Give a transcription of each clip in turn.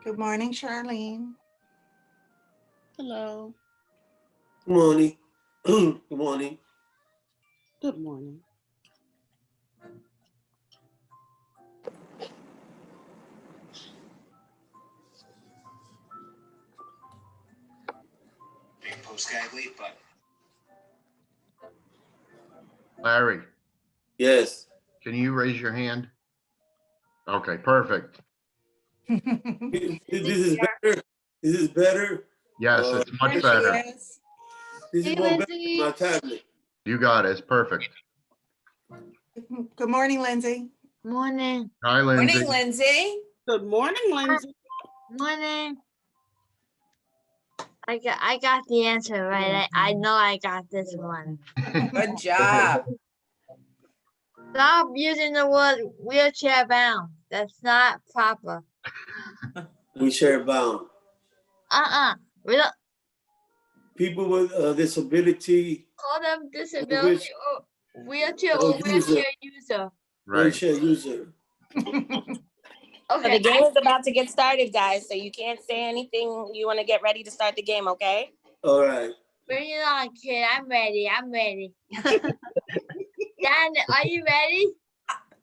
Good morning, Charlene. Hello. Good morning. Good morning. Good morning. But Larry, Yes. can you raise your hand? Okay, perfect. This is better. This is better. Yes, it's much There she better. is. This is more better than my tablet. You got it. It's perfect. Good morning, Lindsay. Morning. Hi, Lindsay. Morning, Lindsay. Good morning, Lindsay. Morning. I got the answer right. I know I got this one. Good job. Stop using the word wheelchair bound. That's not proper. Wheelchair bound. We don't People with disability. call them disability or wheelchair or wheelchair user. Right. Wheelchair user. So the Okay. game is about to get started, guys. So you can't say anything. You want to get ready to start the game, okay? All right. Bring it on, kid. I'm ready. Dan, are you ready?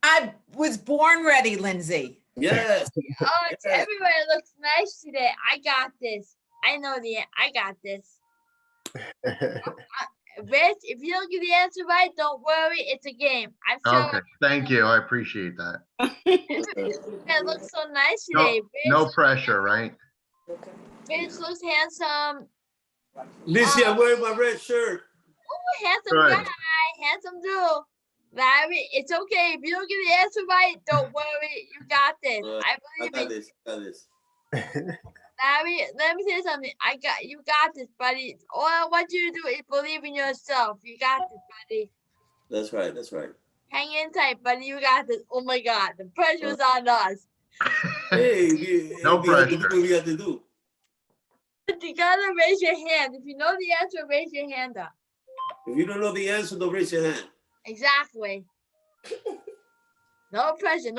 I was born ready, Lindsay. Yes. Oh, everybody looks nice today. I got this. I got this. Rich, if you don't get the answer right, don't worry. It's a game. I'm sure Okay, thank you. I appreciate that. it looks so nice today. No pressure, right? Rich looks handsome. Lizzie, I'm wearing my red shirt. Oh, handsome Good. guy. Handsome too. Larry, it's okay. If you don't get the answer right, don't worry. You got this. I I believe got in this. I got this. Larry, let me say something. You got this, buddy. All I want you to do is believe in yourself. You got this, buddy. That's right. That's right. Hang in tight, buddy. You got this. Oh my God, the pressure's on us. Hey, No we have to do pressure. what we have to do. You gotta raise your hand. If you know the answer, raise your hand up. If you don't know the answer, don't raise your hand. Exactly. No pressure,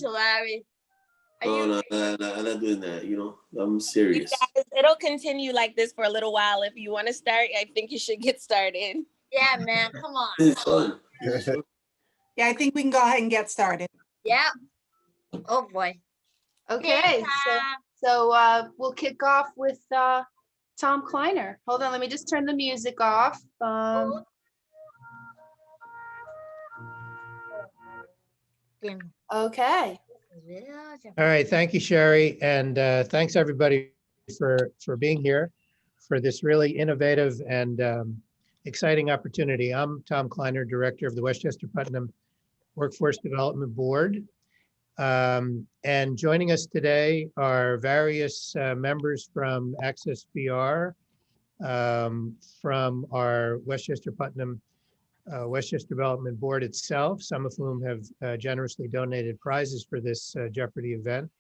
Larry. No, I'm not doing that. You know, I'm serious. You guys, it'll continue like this for a little while. If you want to start, I think you should get started. Yeah, man, come on. This is fun. This is fun. Yeah, I think we can go ahead and get started. Yeah. Oh boy. Okay, Yeah. so we'll kick off with Tom Kleiner. Hold on, let me just turn the music off. Okay. All right, thank you, Sherry, and thanks everybody for being here for this really innovative and exciting opportunity. I'm Tom Kleiner, Director of the Westchester-Putnam Workforce Development Board. And joining us today are various members from Access VR, from our Westchester-Putnam Westchester Development Board itself, some of whom have generously donated prizes for this Jeopardy event.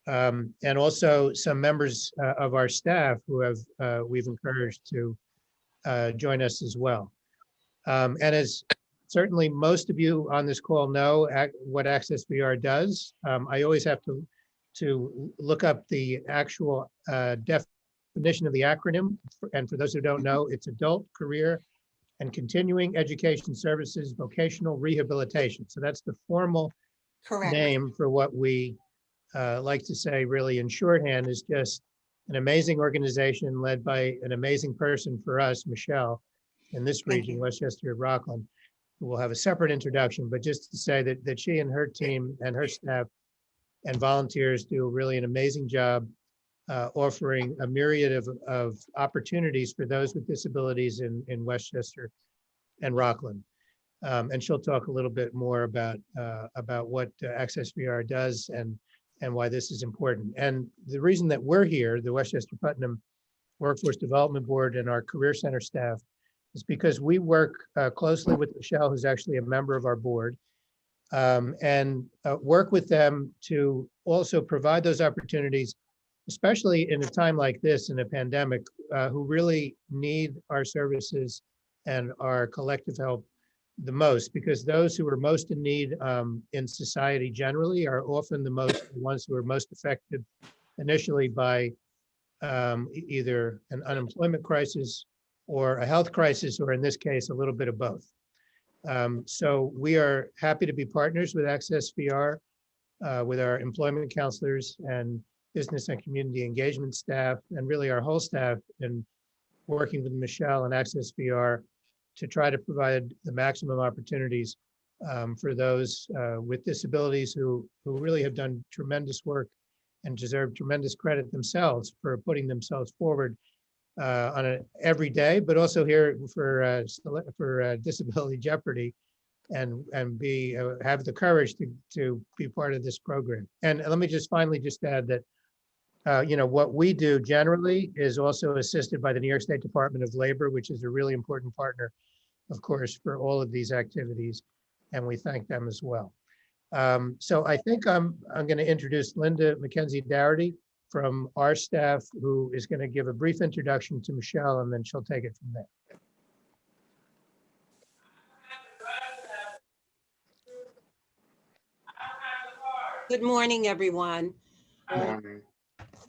And also some members of our staff who we've encouraged to join us as well. And as certainly most of you on this call know what Access VR does, I always have to look up the actual definition of the acronym. And for those who don't know, it's Adult Career and Continuing Education Services Vocational Rehabilitation. So that's the formal name for what we like to say really in shorthand is just an amazing organization led by an amazing person for us, Michele, in this region, Westchester, Rockland, who will have a separate introduction, but just to say that she and her team and her staff and volunteers do really an amazing job offering a myriad of opportunities for those with disabilities in Westchester and Rockland. And she'll talk a little bit more about what Access VR does and why this is important. And the reason that we're here, the Westchester-Putnam Workforce Development Board and our Career Center staff, is because we work closely with Michele, who's actually a member of our board, and work with them to also provide those opportunities, especially in a time like this, in a pandemic, who really need our services and our collective help the most, because those who are most in need in society generally are often the ones who are most affected initially by either an unemployment crisis or a health crisis, or in this case, a little bit of both. So we are happy to be partners with Access VR, with our employment counselors and business and community engagement staff, and really our whole staff, in working with Michele and Access VR to try to provide the maximum opportunities for those with disabilities who really have done tremendous work and deserve tremendous credit themselves for putting themselves forward on an every day, but also here for Disability Jeopardy, and have the courage to be part of this program. And let me just finally just add that what we do generally is also assisted by the New York State Department of Labor, which is a really important partner, of course, for all of these activities, and we thank them as well. So I think I'm going to introduce Linda McKenzie Dougherty from our staff, who is going to give a brief introduction to Michele, and then she'll take it from there. Good morning, everyone. Morning.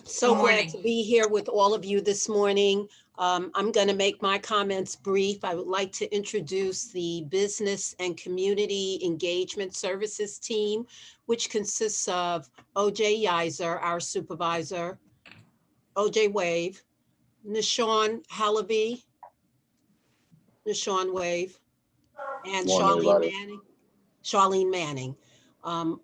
So Good glad morning. to be here with all of you this morning. I'm going to make my comments brief. I would like to introduce the Business and Community Engagement Services team, which consists of OJ Yiser, our supervisor, OJ Wave, Nishawn Halaby, Nishawn Wave, and Charlene Manning.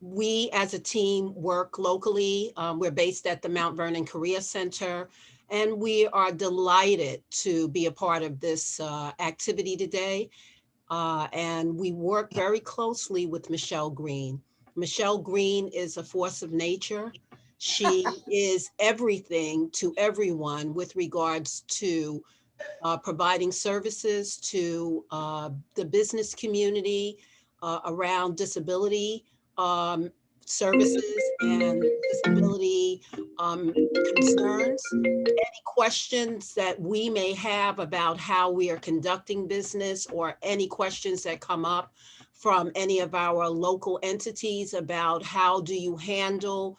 We as a team work locally. We're based at the Mount Vernon Career Center, and we are delighted to be a part of this activity today. And we work very closely with Michele Green. Michele Green is a force of nature. She is everything to everyone with regards to providing services to the business community around disability services and disability concerns. Any questions that we may have about how we are conducting business, or any questions that come up from any of our local entities about how do you handle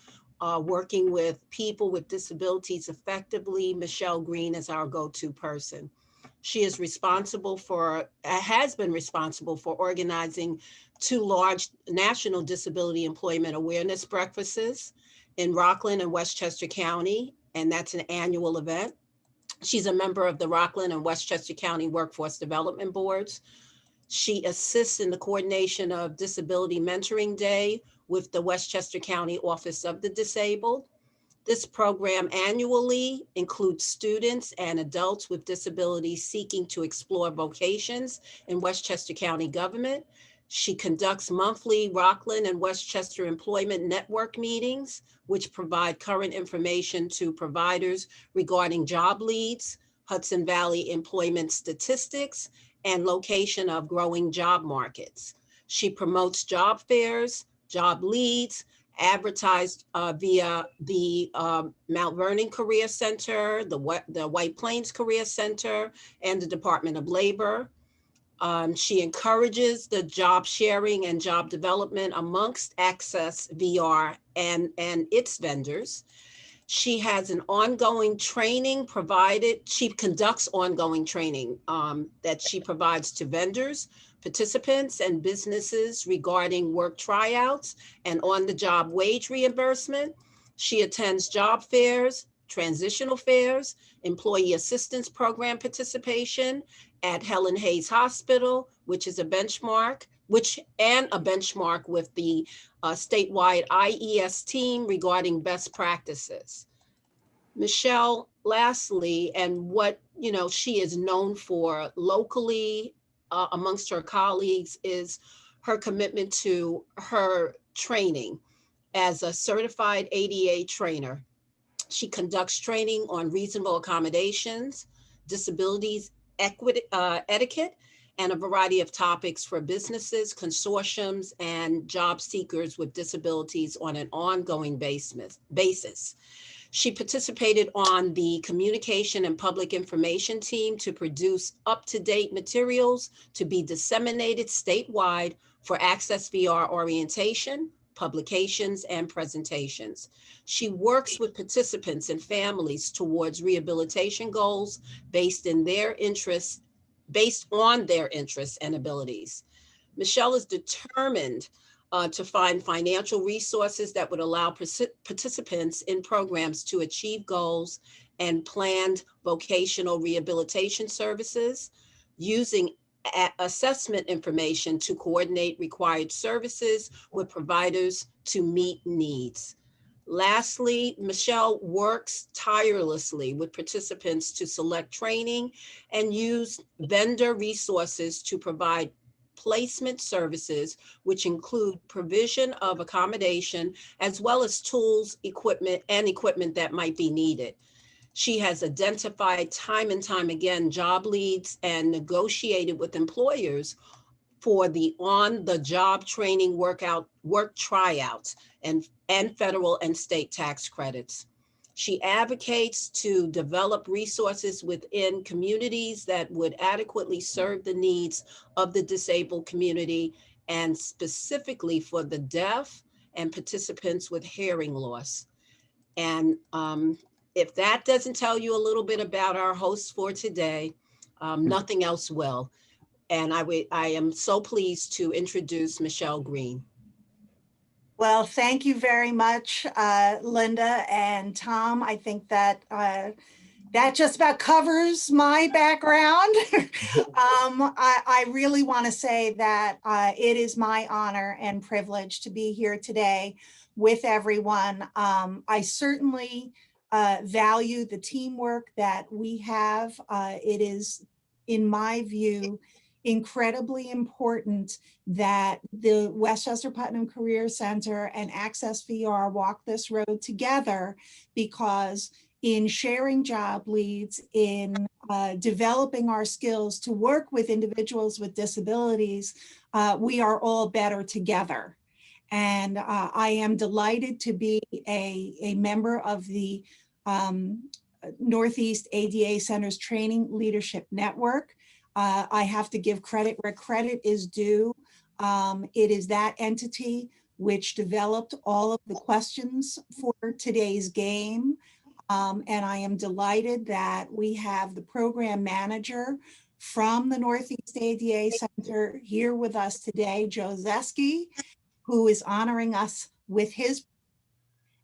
working with people with disabilities effectively, Michele Green is our go-to person. She is responsible for, has been responsible for organizing 2 large national disability employment awareness breakfasts in Rockland and Westchester County, and that's an annual event. She's a member of the Rockland and Westchester County Workforce Development Boards. She assists in the coordination of Disability Mentoring Day with the Westchester County Office of the Disabled. This program annually includes students and adults with disabilities seeking to explore vocations in Westchester County government. She conducts monthly Rockland and Westchester Employment Network meetings, which provide current information to providers regarding job leads, Hudson Valley employment statistics, and location of growing job markets. She promotes job fairs, job leads, advertised via the Mount Vernon Career Center, the White Plains Career Center, and the Department of Labor. She encourages the job sharing and job development amongst Access VR and its vendors. She has an ongoing training provided. She conducts ongoing training that she provides to vendors, participants, and businesses regarding work tryouts and on-the-job wage reimbursement. She attends job fairs, transitional fairs, employee assistance program participation at Helen Hayes Hospital, which is a benchmark, and a benchmark with the statewide IES team regarding best practices. Michele, lastly, and what she is known for locally amongst her colleagues is her commitment to her training as a certified ADA trainer. She conducts training on reasonable accommodations, disabilities, etiquette, and a variety of topics for businesses, consortiums, and job seekers with disabilities on an ongoing basis. She participated on the communication and public information team to produce up-to-date materials to be disseminated statewide for Access VR orientation, publications, and presentations. She works with participants and families towards rehabilitation goals based on their interests and abilities. Michele is determined to find financial resources that would allow participants in programs to achieve goals and planned vocational rehabilitation services, using assessment information to coordinate required services with providers to meet needs. Lastly, Michele works tirelessly with participants to select training and use vendor resources to provide placement services, which include provision of accommodation, as well as tools, equipment that might be needed. She has identified time and time again job leads and negotiated with employers for the on-the-job training work tryouts and federal and state tax credits. She advocates to develop resources within communities that would adequately serve the needs of the disabled community, and specifically for the deaf and participants with hearing loss. And if that doesn't tell you a little bit about our hosts for today, nothing else will. And I am so pleased to introduce Michele Green. Well, thank you very much, Linda and Tom. I think that that just about covers my background. I really want to say that it is my honor and privilege to be here today with everyone. I certainly value the teamwork that we have. It is, in my view, incredibly important that the Westchester-Putnam Career Center and Access VR walk this road together, because in sharing job leads, in developing our skills to work with individuals with disabilities, we are all better together. And I am delighted to be a member of the Northeast ADA Centers Training Leadership Network. I have to give credit where credit is due. It is that entity which developed all of the questions for today's game. And I am delighted that we have the program manager from the Northeast ADA Center here with us today, Joe Zeski, who is honoring us with his.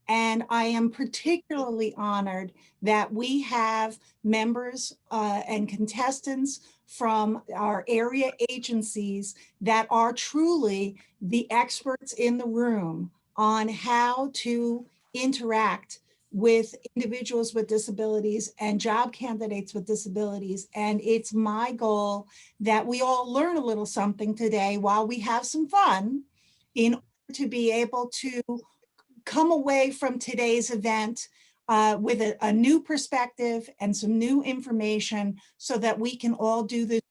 And I am particularly honored that we have members and contestants from our area agencies that are truly the experts in the room on how to interact with individuals with disabilities and job candidates with disabilities. And it's my goal that we all learn a little something today while we have some fun, in order to be able to come away from today's event with a new perspective and some new information, so that we can all do this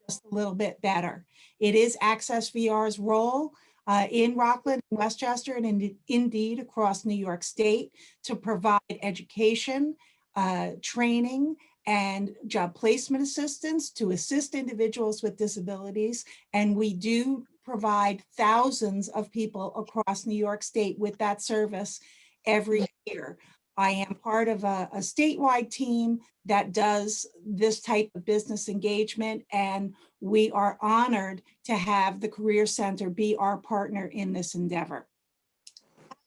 just a little bit better. It is Access VR's role in Rockland, Westchester, and indeed across New York State to provide education, training, and job placement assistance to assist individuals with disabilities. And we do provide thousands of people across New York State with that service every year. I am part of a statewide team that does this type of business engagement, and we are honored to have the Career Center be our partner in this endeavor.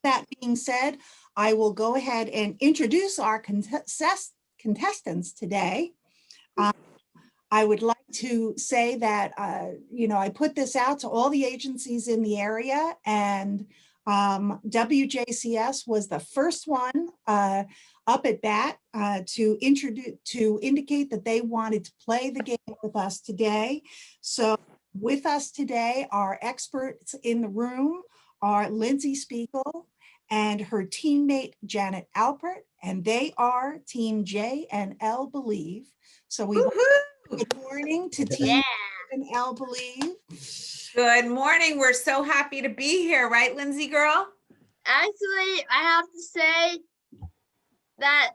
That being said, I will go ahead and introduce our contestants today. I would like to say that, I put this out to all the agencies in the area, and WJCS was the first one up at bat to indicate that they wanted to play the game with us today. So with us today, our experts in the room are Lindsay Spiegel and her teammate Janet Alpert, and they are Team J and L Believe. So we good morning to Team J and L Believe. Good morning. We're so happy to be here, right, Lindsay girl? Actually, I have to say that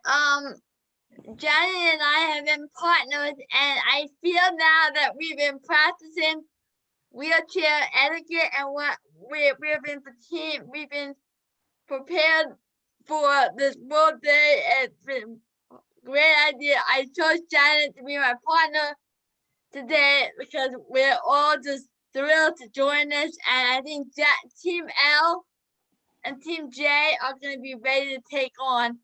Janet and I have been partners, and I feel now that we've been practicing wheelchair etiquette, and what we've been we've been prepared for this World Day. It's been a great idea. I chose Janet to be my partner today because we're all just thrilled to join us, and I think Team L and Team J are going to be ready to take on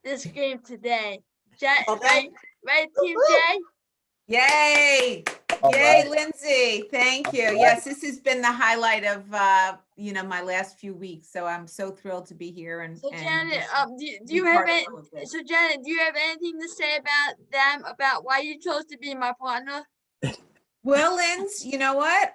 this game today. Right, Team J? Yay. All Yay, right. Lindsay. Thank you. All right. Yes, this has been the highlight of, my last few weeks. So I'm so thrilled to be here and. So Janet, just do you be have part of any? all of this. So Janet, do you have anything to say about them? About why you chose to be my partner? Well, Linz, you know what?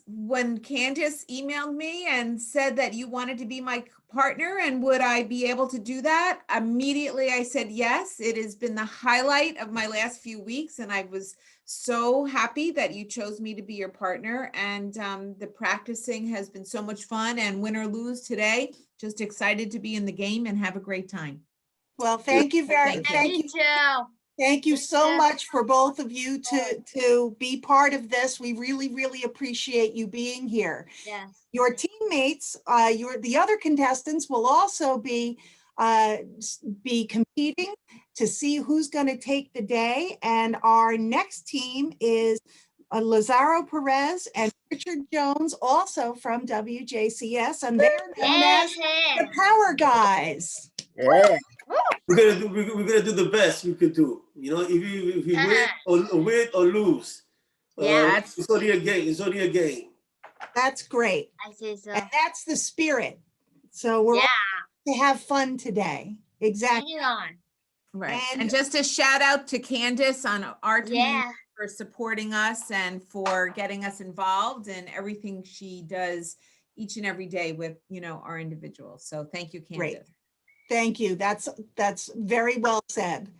When Candace emailed me and said that you wanted to be my partner and would I be able to do that? Immediately I said yes. It has been the highlight of my last few weeks and I was so happy that you chose me to be your partner. And the practicing has been so much fun, and win or lose today, just excited to be in the game and have a great time. Well, thank you Thank you. Me too. Thank you so Yeah. much for both of you to be part of this. We really, really appreciate you being here. Yes. Your teammates, the other contestants will also be competing to see who's going to take the day. And our next team is Lazaro, Perez, and Richard Jones, also from WJCS, and they're known as the Power Guys. Yeah. We're gonna do the best we could do. You know, if you win or lose, Yeah, it's only a game. It's only a game. That's great. I say so. And that's the spirit. So we're all to have fun today. Exactly. Bring it on. Right. And- And just a shout out to Candace on our team Yeah. for supporting us and for getting us involved in everything she does each and every day with, our individuals. So thank you, Great. Candace. Thank you. That's very well said.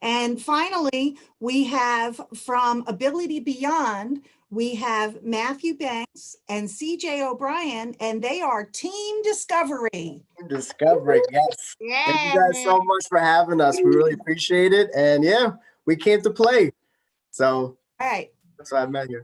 And finally, we have from Ability Beyond, we have Matthew Banks and CJ O'Brien, and they are Team Discovery. Discovery, yes. Thank you guys so much for having us. We really appreciate it. And yeah, we came to play. So All right. that's why I met you.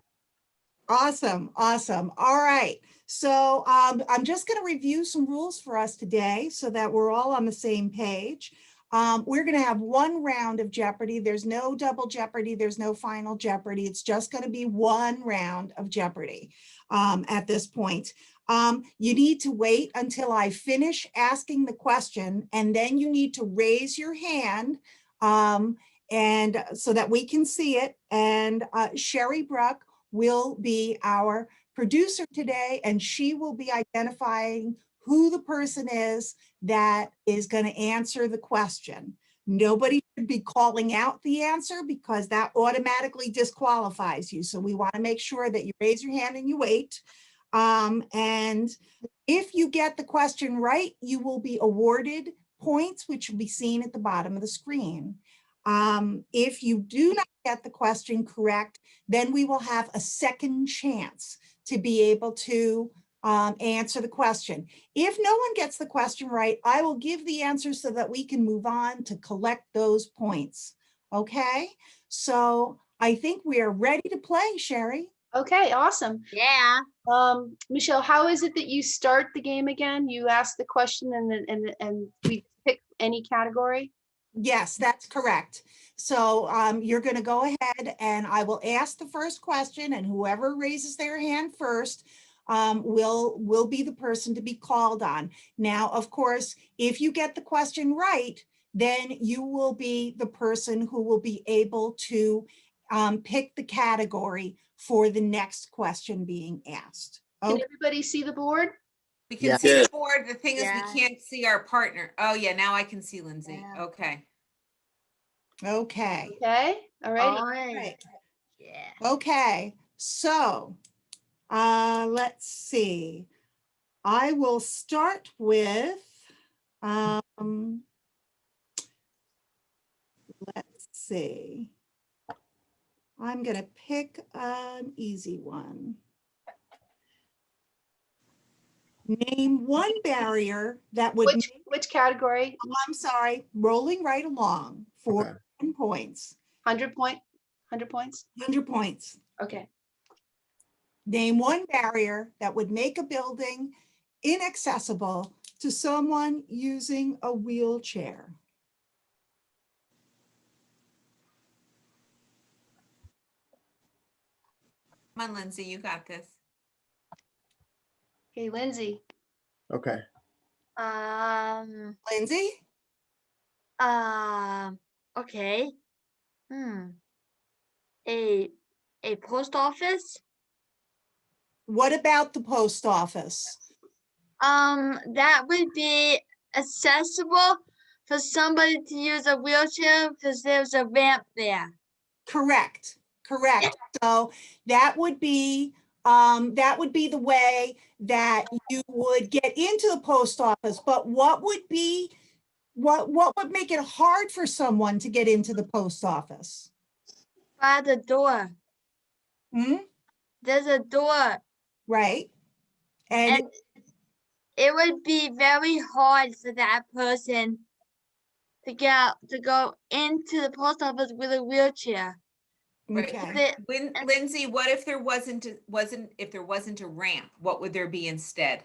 Awesome. Awesome. All right. So I'm just going to review some rules for us today so that we're all on the same page. We're going to have one round of Jeopardy. There's no double Jeopardy. There's no final Jeopardy. It's just going to be one round of Jeopardy at this point. You need to wait until I finish asking the question, and then you need to raise your hand and so that we can see it. And Sherry Bruck will be our producer today, and she will be identifying who the person is that is going to answer the question. Nobody should be calling out the answer because that automatically disqualifies you. So we want to make sure that you raise your hand and you wait. And if you get the question right, you will be awarded points, which will be seen at the bottom of the screen. If you do not get the question correct, then we will have a second chance to be able to answer the question. If no one gets the question right, I will give the answer so that we can move on to collect those points. Okay, so I think we are ready to play, Sherry. Okay, awesome. Yeah. Michelle, how is it that you start the game again? You ask the question and we pick any category? Yes, that's correct. So you're going to go ahead and I will ask the first question, and whoever raises their hand first will be the person to be called on. Now, of course, if you get the question right, then you will be the person who will be able to pick the category for the next question being asked. Can everybody see the board? We can Yeah. see Yeah. the board. The thing is, Yeah. we can't see our partner. Oh yeah, now I can see Lindsay. Yeah. Okay. Okay. Okay, all right. Right. Yeah. Okay, so let's see. I will start with, let's see. I'm going to pick an easy one. Name one barrier that would, Which category? I'm sorry, rolling right along for Okay. 10 points, 100 points? 100 points. Okay. Name one barrier that would make a building inaccessible to someone using a wheelchair. Come on, Lindsay, you got this. Okay, Lindsay. Okay. Lindsay? Okay. A post office? What about the post office? That would be accessible for somebody to use a wheelchair because there's a ramp there. Correct, correct. So that would be the way that you would get into the post office. But what would make it hard for someone to get into the post office? By the door. There's a door. Right. And it would be very hard for that person to go into the post office with a wheelchair. okay. Lindsay, what if there wasn't a ramp? What would there be instead?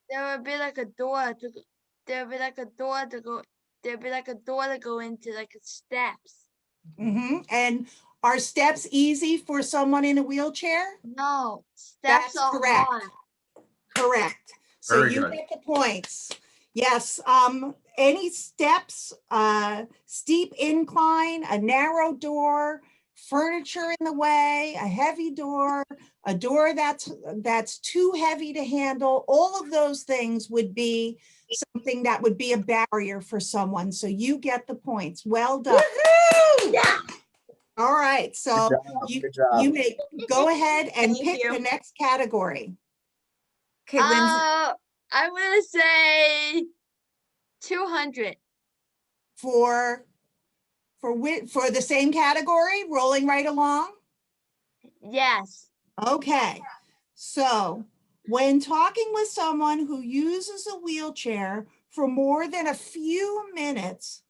There would be like a door to go. There'd be like a door to go into, like steps. And are steps easy for someone in a wheelchair? No, steps That's are correct. hard. Correct. So Very you good. get the points. Yes. Any steps, steep incline, a narrow door, furniture in the way, a heavy door, a door that's too heavy to handle, all of those things would be something that would be a barrier for someone. So you get the points. Well done. Yeah. All right. So Good job. you may go ahead and Thank pick you. the next category. Okay, Lindsay. I want to say 200. For the same category, rolling right along? Yes. Okay, so when talking with someone who uses a wheelchair for more than a few minutes,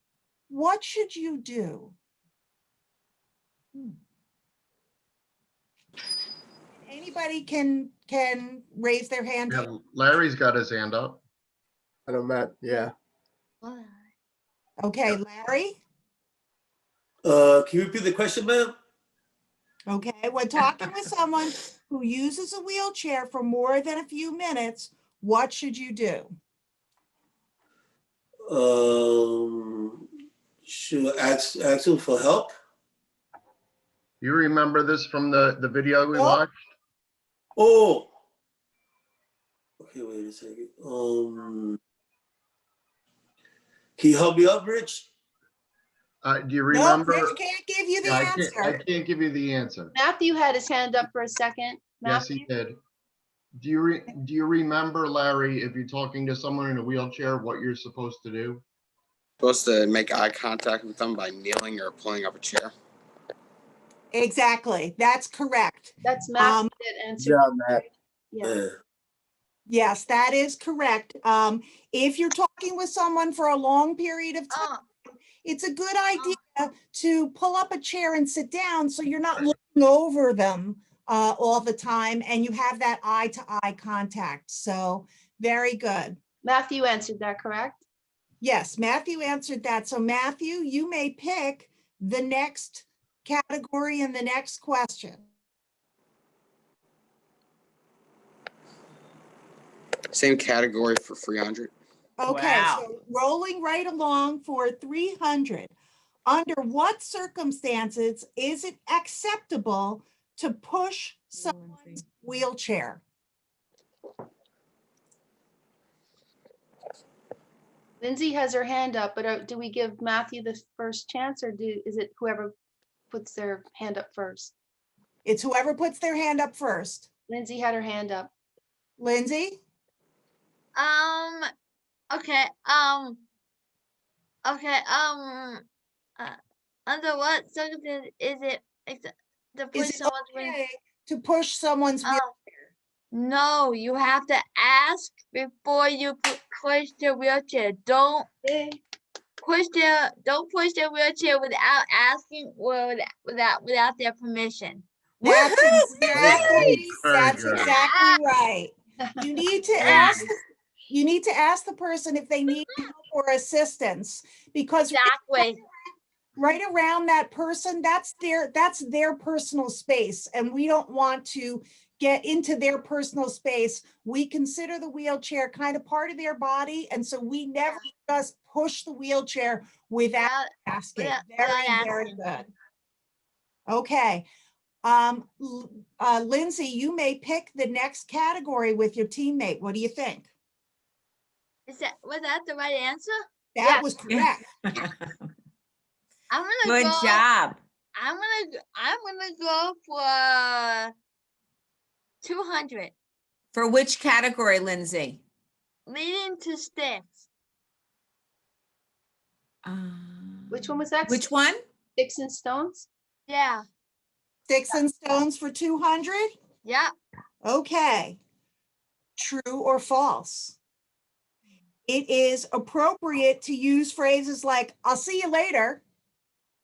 what should you do? Anybody can raise their hand. Yeah, Larry's got his hand up. I know, Matt. Yeah. Okay, Larry? Can you repeat the question, ma'am? Okay, when talking with someone who uses a wheelchair for more than a few minutes, what should you do? Should ask them for help? You remember this from the video we Nope. watched? Oh. Okay, wait a second. Can you help me up, Rich? Do you No, remember? Rich can't give you the Yeah, I answer. can't give you the answer. Matthew had his hand up for a second. Yes, Matthew? he did. Do you remember, Larry, if you're talking to someone in a wheelchair, what you're supposed to do? Supposed to make eye contact with them by kneeling or pulling up a chair. Exactly, that's correct. That's Matthew that Good answered. job, Matt. Yeah. Yes, that is correct. If you're talking with someone for a long period of time, it's a good idea to pull up a chair and sit down so you're not looking over them all the time and you have that eye-to-eye contact. So very good. Matthew answered that, correct? Yes, Matthew answered that. So Matthew, you may pick the next category and the next question. Same category for 300. Okay, Wow. so rolling right along for 300. Under what circumstances is it acceptable to push someone's wheelchair? Lindsay has her hand up, but do we give Matthew the first chance, or is it whoever puts their hand up first? It's whoever puts their hand up first. Lindsay had her hand up. Lindsay? Okay. Under what circumstances is it to push Is it someone's okay to push someone's wheelchair? No, you have to ask before you push the wheelchair. Don't push their wheelchair without asking or without their permission. That's exactly, Very that's good. exactly right. You need to ask, you need to ask the person if they need help or assistance, because Exactly. right around that person, that's their personal space, and we don't want to get into their personal space. We consider the wheelchair kind of part of their body, and so we never just push the wheelchair without asking. Very, very good. Okay. Lindsay, you may pick the next category with your teammate. What do you think? Was that the right answer? That was correct. I'm gonna Good go. job. I'm gonna go for 200. For which category, Lindsay? Leading to sticks. Which one was that? Which one? Sticks and stones? Yeah. Sticks and stones for 200? Yeah. Okay. True or false? It is appropriate to use phrases like, I'll see you later.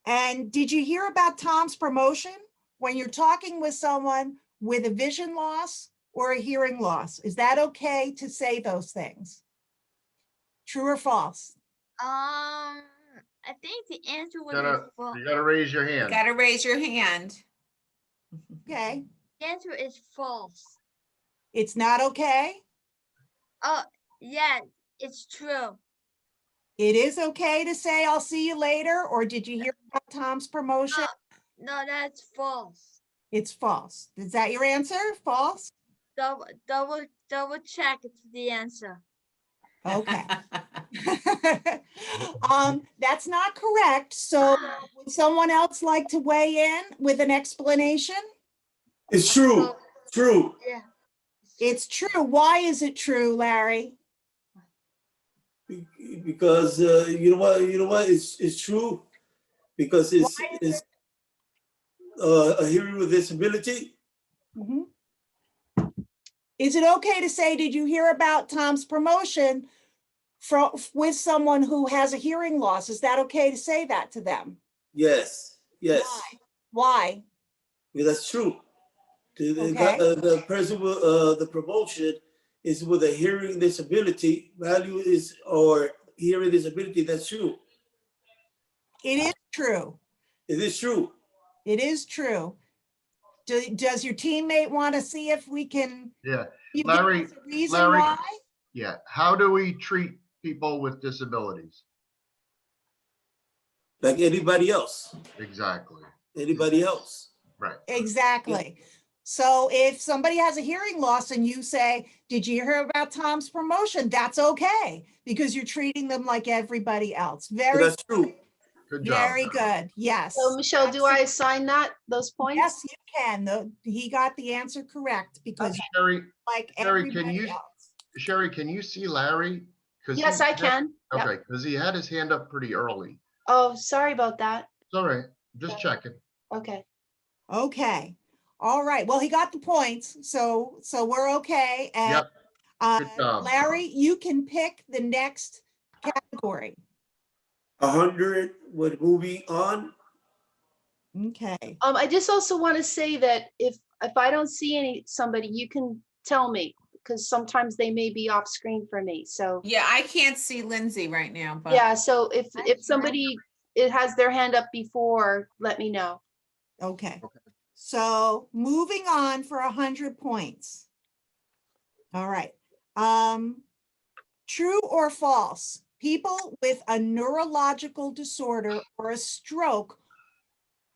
And did you hear about Tom's promotion? When you're talking with someone with a vision loss or a hearing loss, is that okay to say those things? True or false? I think the answer would be false. You gotta raise your hand. Got to raise your hand. Okay. The answer is false. It's not okay? Oh, yeah, it's true. It is okay to say, I'll see you later, or did you hear about Tom's promotion? No, that's false. It's false. Is that your answer? False? Double check. It's the answer. Okay. That's not correct. So would someone else like to weigh in with an explanation? It's true. True. Yeah. It's true. Why is it true, Larry? Because you know what? It's true. Because it's a hearing with disability. Mhm. Is it okay to say, did you hear about Tom's promotion with someone who has a hearing loss? Is that okay to say that to them? Yes. Yes. Why? Yeah, that's true. Okay. The person with the promotion is with a hearing disability. Value is or hearing disability. That's true. It is true. It is true. It is true. Does your teammate want to see if we can? Yeah, You give Larry, us a reason Larry, why? yeah. How do we treat people with disabilities? Like anybody else. Exactly. Anybody else. Right. Exactly. So if somebody has a hearing loss and you say, did you hear about Tom's promotion? That's okay, because you're treating them like everybody else. Very, that's true. Good job. very good. Yes. So Michelle, do I assign those points? Yes, you can. He got the answer correct because Sherry, like Sherry, can everybody you, else. Sherry, can you see Larry? Yes, I can. Yep. Okay, because he had his hand up pretty early. Oh, sorry about that. It's all right. Just checking. Okay. Okay. All right. Well, he got the points, so we're okay. And Yep. Good job. Larry, you can pick the next category. 100 with moving on. Okay. I just also want to say that if I don't see somebody, you can tell me, because sometimes they may be off screen for me. So Yeah, I can't see Lindsay right now, but yeah, so if somebody has their hand up before, let me know. Okay. So moving on for 100 points. All right. True or false? People with a neurological disorder or a stroke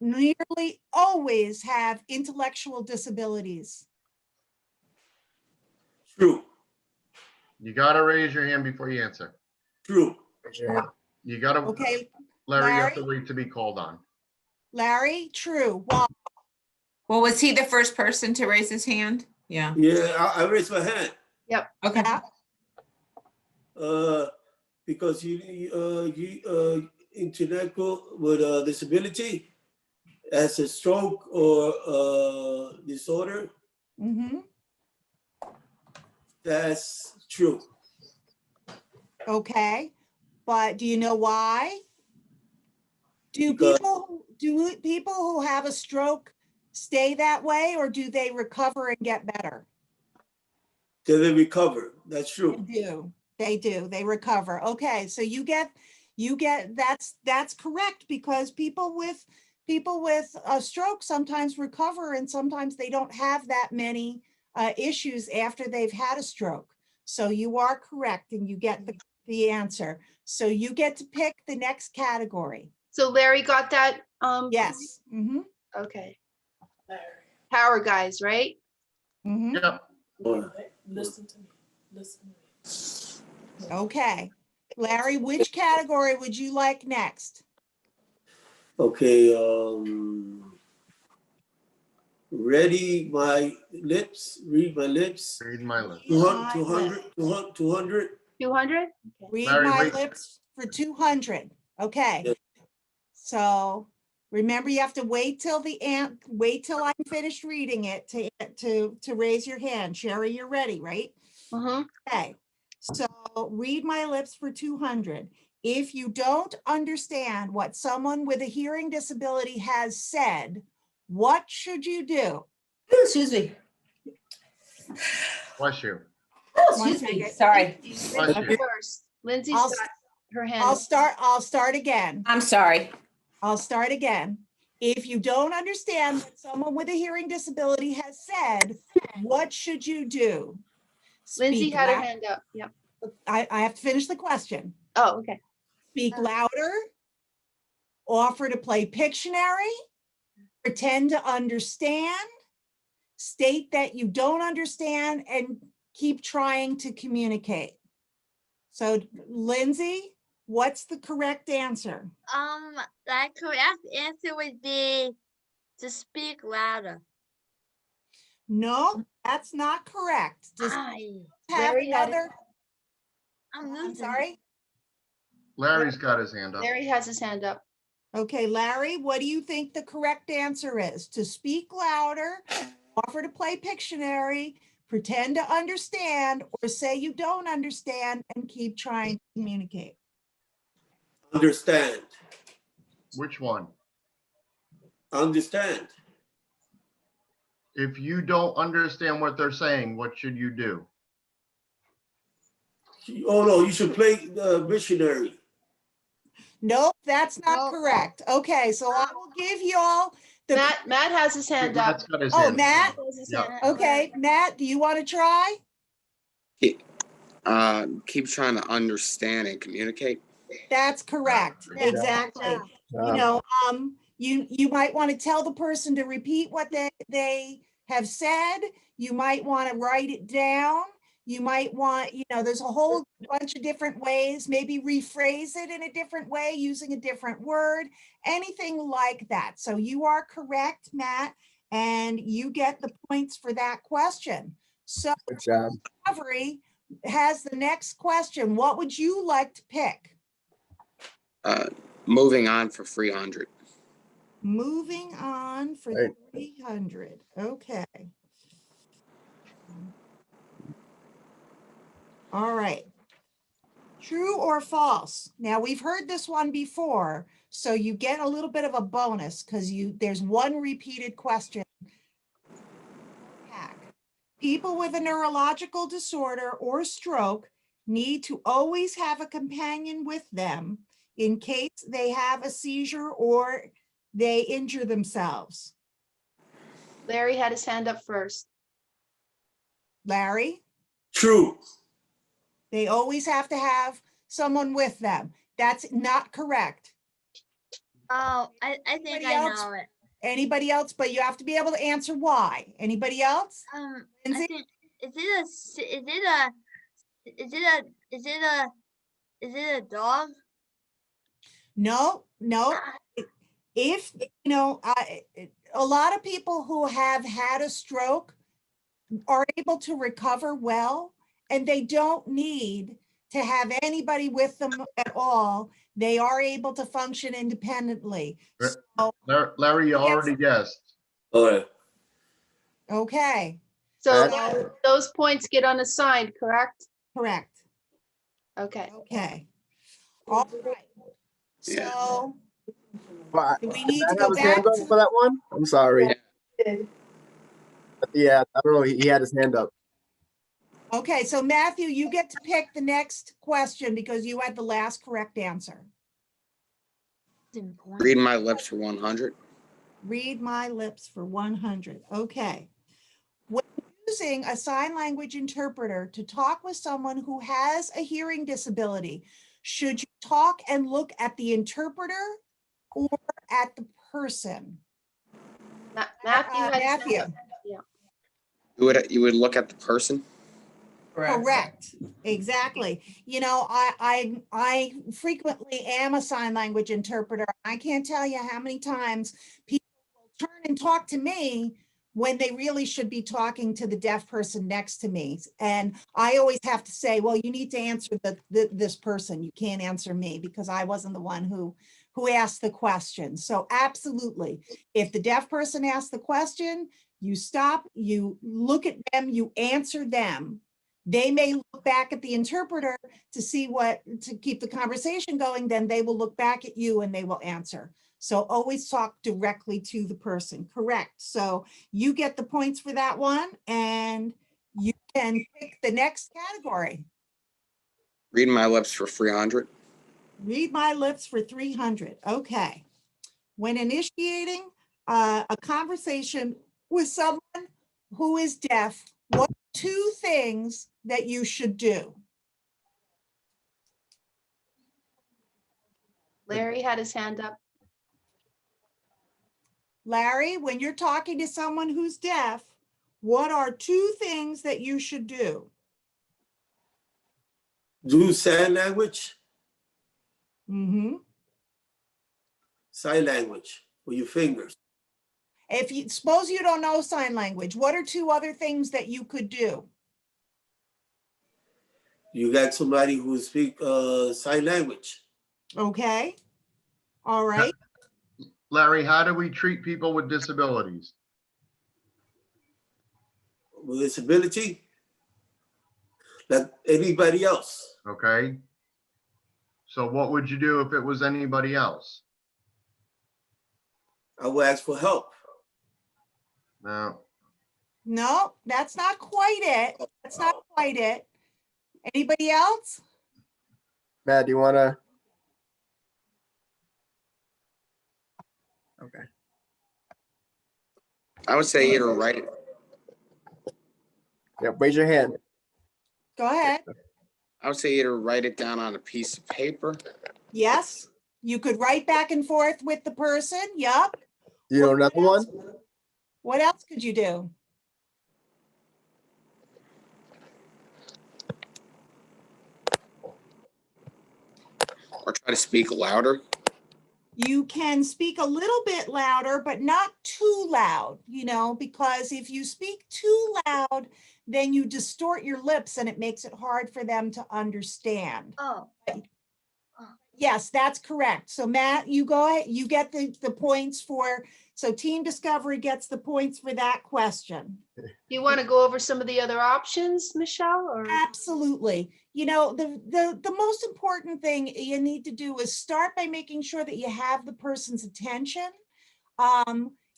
nearly always have intellectual disabilities. True. You got to raise your hand before you answer. True. You got to, Okay. Larry, you have to Larry? wait to be called on. Larry, true. Why? well, was he the first person to raise his hand? Yeah. Yeah, I raised my hand. Yep. Okay. Yeah. Because you intellectual with a disability, as a stroke or disorder. Mm-hmm. That's true. Okay. But do you know why? Do Because- people who have a stroke stay that way, or do they recover and get better? Till they recover. That's They true. do. They do. They recover. Okay, so you get that's correct, because people with a stroke sometimes recover, and sometimes they don't have that many issues after they've had a stroke. So you are correct, and you get the answer. So you get to pick the next category. So Larry got that? Yes. Mm-hmm. Okay. Power guys, right? Mm-hmm. Yep. Listen to me. Listen to me. Okay. Larry, which category would you like next? Okay, ready my lips, read my lips. Read my lips. 200. 200? Read Larry, my wait. lips for 200. Okay. Yes. So remember, you have to wait till I'm finished reading it to raise your hand. Sherry, you're ready, right? Mm-hmm. Okay. So read my lips for 200. If you don't understand what someone with a hearing disability has said, what should you do? Excuse me. Bless you. One Excuse me. second. Sorry. Bless you. First, Lindsay's I'll- got her hand. I'll start again. I'm sorry. I'll start again. If you don't understand what someone with a hearing disability has said, what should you do? Lindsay Speak had her lou- hand up. Yep. I have to finish the question. Oh, okay. Speak louder, offer to play Pictionary, pretend to understand, state that you don't understand, and keep trying to communicate. So Lindsay, what's the correct answer? The correct answer would be to speak louder. No, that's not correct. Just have Larry had it. another, I'm I'm losing. sorry. Larry's got his hand up. Larry has his hand up. Okay, Larry, what do you think the correct answer is? To speak louder, offer to play Pictionary, pretend to understand, or say you don't understand and keep trying to communicate? Understand. Which one? Understand. If you don't understand what they're saying, what should you do? Oh no, you should play missionary. Nope, that's not Nope. correct. Okay, so I will give you all the, Matt has his hand up. Matt's got his oh, hand up. Matt? Yeah. Okay, Matt, do you want to try? Keep trying to understand and communicate. That's correct, Yeah. exactly. You know, you might want to tell the person to repeat what they have said. You might want to write it down. You might want, there's a whole bunch of different ways, maybe rephrase it in a different way, using a different word, anything like that. So you are correct, Matt, and you get the points for that question. So Good job. Discovery has the next question. What would you like to pick? Moving on for 300. Moving on for Right. 300. Okay. All right. True or false? Now we've heard this one before, so you get a little bit of a bonus because there's one repeated question. People with a neurological disorder or stroke need to always have a companion with them in case they have a seizure or they injure themselves. Larry had his hand up first. Larry? True. They always have to have someone with them. That's not correct. Oh, I think Anybody I else? know it. Anybody else? But you have to be able to answer why. Anybody else? I Lindsay? think is it a dog? No, no. If, a lot of people who have had a stroke are able to recover well, and they don't need to have anybody with them at all. They are able to function independently. So, Larry, you already guessed. All right. okay, So Matt? those points get unassigned, correct? correct. Okay. Okay. All right. Yeah. So Well, do we need to Matt go have his back hand up to, for that one? I'm sorry. Yeah. Yeah, I don't know. He had his hand up. Okay, so Matthew, you get to pick the next question because you had the last correct answer. Read my lips for 100. Read my lips for 100. Okay. When using a sign language interpreter to talk with someone who has a hearing disability, should you talk and look at the interpreter or at the person? Matthew had his hand Matthew. up. Yeah. You would look at the person. Correct. Exactly. You know, I frequently am a sign language interpreter. I can't tell you how many times people will turn and talk to me when they really should be talking to the deaf person next to me. And I always have to say, well, you need to answer this person. You can't answer me because I wasn't the one who asked the question. So absolutely, if the deaf person asks the question, you stop, you look at them, you answer them. They may look back at the interpreter to see to keep the conversation going, then they will look back at you and they will answer. So always talk directly to the person, correct? So you get the points for that one and you can pick the next category. Read my lips for 300. Read my lips for 300, okay. When initiating a conversation with someone who is deaf, what are 2 things that you should do? Larry had his hand up. Larry, when you're talking to someone who's deaf, what are 2 things that you should do? Do sign language, Mm-hmm. sign language with your fingers. If you suppose you don't know sign language, what are 2 other things that you could do? You got somebody who speak sign language. Okay. All right. Larry, how do we treat people with disabilities? With disability, like anybody else. Okay. So what would you do if it was anybody else? I will ask for help. No. No, that's not quite it. That's not quite it. Anybody else? Matt, do you want to? Okay. I would say either write it. Yeah, raise your hand. Go ahead. I would say either write it down on a piece of paper. Yes. You could write back and forth with the person. Yup. Do you know another one? What else could you do? Or try to speak louder. You can speak a little bit louder, but not too loud, you know, because if you speak too loud, then you distort your lips and it makes it hard for them to understand. Oh. Yes, that's correct. So Matt, you go ahead, you get the points for, so Team Discovery gets the points for that question. Do you want to go over some of the other options, Michelle? Or Absolutely. You know, the most important thing you need to do is start by making sure that you have the person's attention.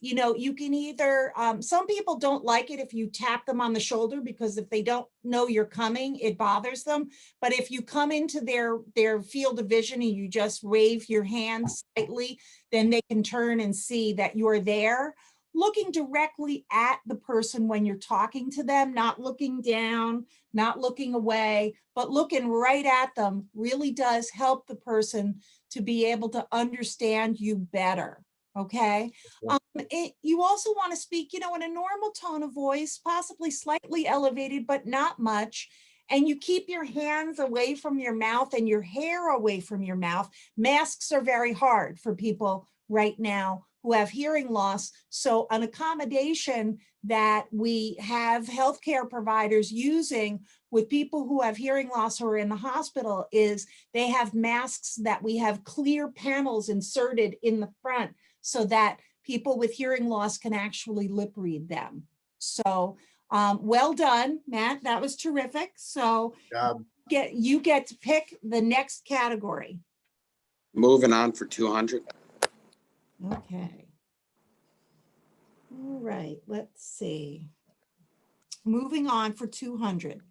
You know, you can either, some people don't like it if you tap them on the shoulder because if they don't know you're coming, it bothers them. But if you come into their field of vision and you just wave your hand slightly, then they can turn and see that you're there. Looking directly at the person when you're talking to them, not looking down, not looking away, but looking right at them really does help the person to be able to understand you better. Okay. You also want to speak, you know, in a normal tone of voice, possibly slightly elevated, but not much. And you keep your hands away from your mouth and your hair away from your mouth. Masks are very hard for people right now who have hearing loss. So an accommodation that we have healthcare providers using with people who have hearing loss who are in the hospital is they have masks that we have clear panels inserted in the front so that people with hearing loss can actually lip read them. So well done, Matt, that was terrific. So you get to pick the next category. Moving on for 200. Okay. All right, let's see. Moving on for 200.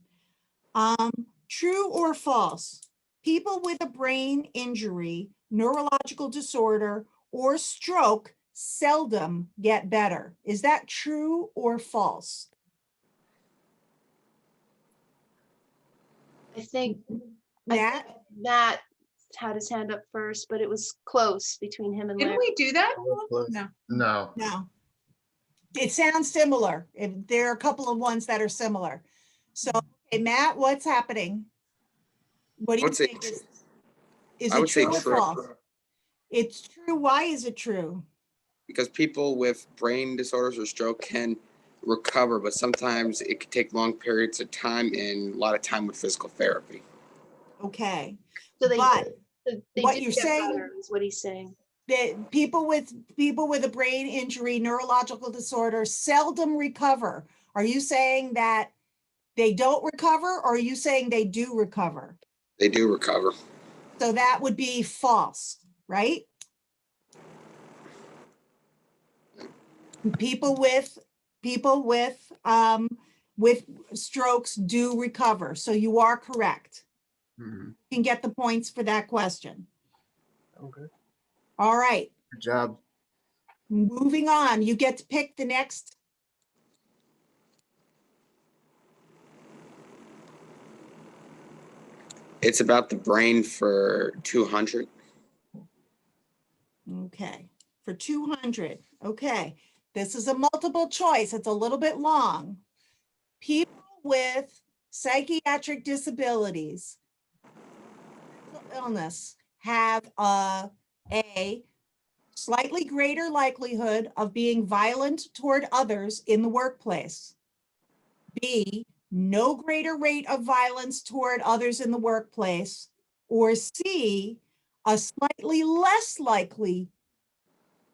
True or false? People with a brain injury, neurological disorder, or stroke seldom get better. Is that true or false? I think Nat? Matt had his hand up first, but it was close between him and Didn't Larry. we do that? Close. No. No. No. It sounds similar. There are a couple of ones that are similar. So, okay, Matt, what's happening? What do I you would say think? true. Is I it would say true or true. false? It's true. Why is it true? Because people with brain disorders or stroke can recover, but sometimes it can take long periods of time and a lot of time with physical therapy. Okay. So they, But they what do you're get saying- better is what he's saying. that people with a brain injury, neurological disorder seldom recover. Are you saying that they don't recover, or are you saying they do recover? They do recover. So that would be false, right? People with strokes do recover. So you are correct. Mhm. You can get the points for that question. Okay. All right, Good job. moving on. You get to pick the next. It's about the brain for 200. Okay, for 200. Okay, this is a multiple choice. It's a little bit long. People with psychiatric disabilities, illness, have a slightly greater likelihood of being violent toward others in the workplace. B, no greater rate of violence toward others in the workplace. Or C, a slightly less likely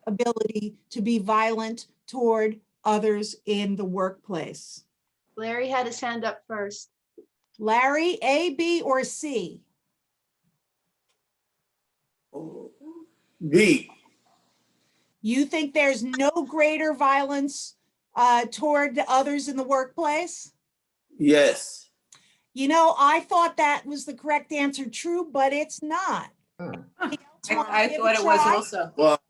ability to be violent toward others in the workplace. Larry had his hand up first. Larry, A, B, or C? B. You think there's no greater violence toward the others in the workplace? Yes. You know, I thought that was the correct answer, true, but it's not. Anybody else wanna I give thought it was try? also. Well,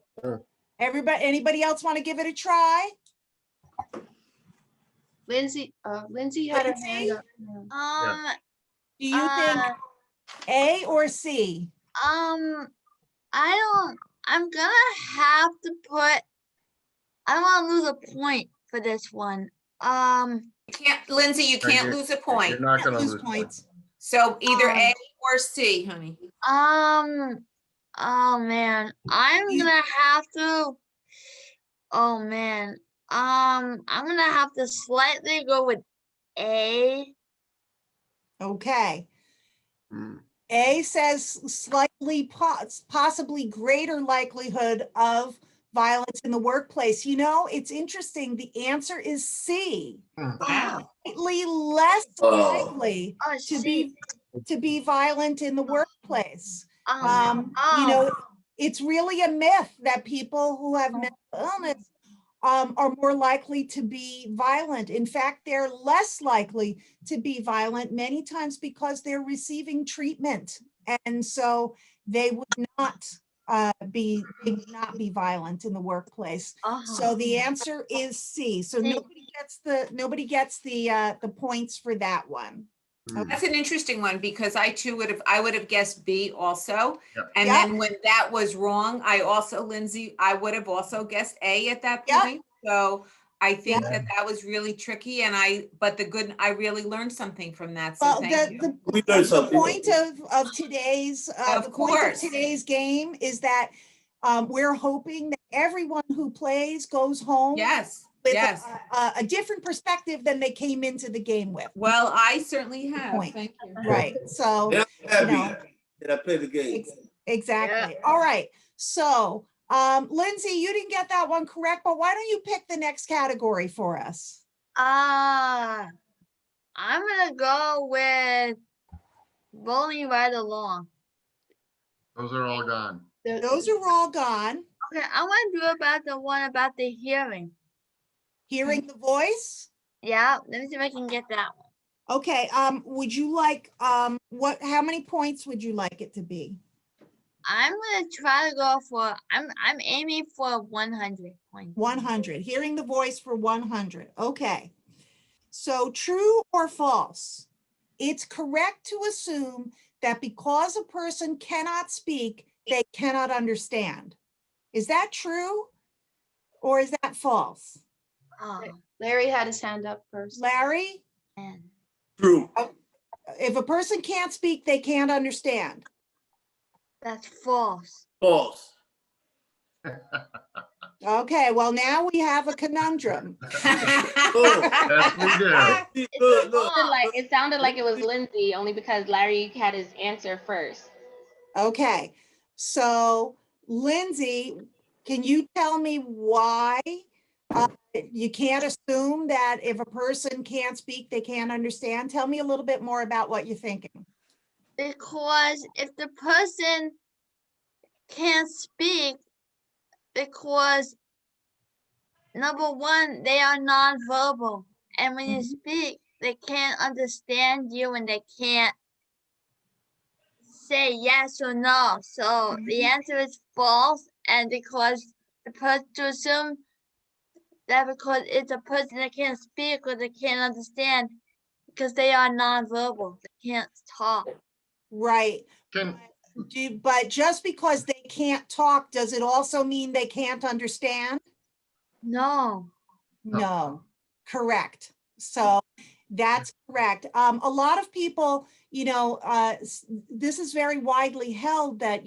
Anybody else want to give it a try? Lindsay had her Lindsay? hand up. Yeah. Do you think A or C? I'm gonna have to put, I don't want to lose a point for this one. You can't, Lindsay, you can't lose a point. You're not Can't gonna lose lose points. So either A or C, honey. Oh man, I'm gonna have to, oh man, I'm gonna have to slightly go with A. Okay. Mm. A says slightly possibly greater likelihood of violence in the workplace. You know, it's interesting. The answer is C. Wow. Slightly less likely Oh, to be violent in the workplace. Oh, You know, it's really a myth that people who have mental illness are more likely to be violent. In fact, they're less likely to be violent many times because they're receiving treatment. And so they would not be violent in the workplace. So the answer is C. So nobody gets the points for that one. That's an interesting one because I would have guessed B also. Yep. And Yep. then when that was wrong, Lindsay, I would have also guessed A at that Yep. point. So I think Yep. that was really tricky but I really learned something from that. So Well, thank you. we learned the something. point of today's Of course. game is that we're hoping that everyone who plays goes home Yes, with yes. a different perspective than they came into the game with. Well, I certainly have. Point. Thank you. Right. So Yeah, I'm you know, happy that I played the game. exactly. All right. So Lindsay, you didn't get that one correct, but why don't you pick the next category for us? I'm gonna go with rolling right along. Those are all gone. Those are all gone. Okay, I want to do about the one about the hearing. Hearing the voice? Yeah, let me see if I can get that one. Okay, would you like, how many points would you like it to be? I'm gonna try to go for, I'm aiming for 100 points. 100, hearing the voice for 100, okay. So true or false? It's correct to assume that because a person cannot speak, they cannot understand. Is that true? Or is that false? Oh, Larry had his hand up first. Larry, man. True. if a person can't speak, they can't understand. That's false. False. Okay, well, now we have a conundrum. Yes, we do. Look, it sounded like it was Lindsay, only because Larry had his answer first. Okay, so Lindsay, can you tell me why you can't assume that if a person can't speak, they can't understand? Tell me a little bit more about what you're thinking. Because if the person can't speak, because number one, they are nonverbal. And when you speak, they can't understand you and they can't say yes or no. So the answer is false. And because the person to assume that because it's a person that can't speak or they can't understand because they are nonverbal, they can't talk. Right. Can, But just because they can't talk, does it also mean they can't understand? No. No, correct. So that's correct. A lot of people, this is very widely held that,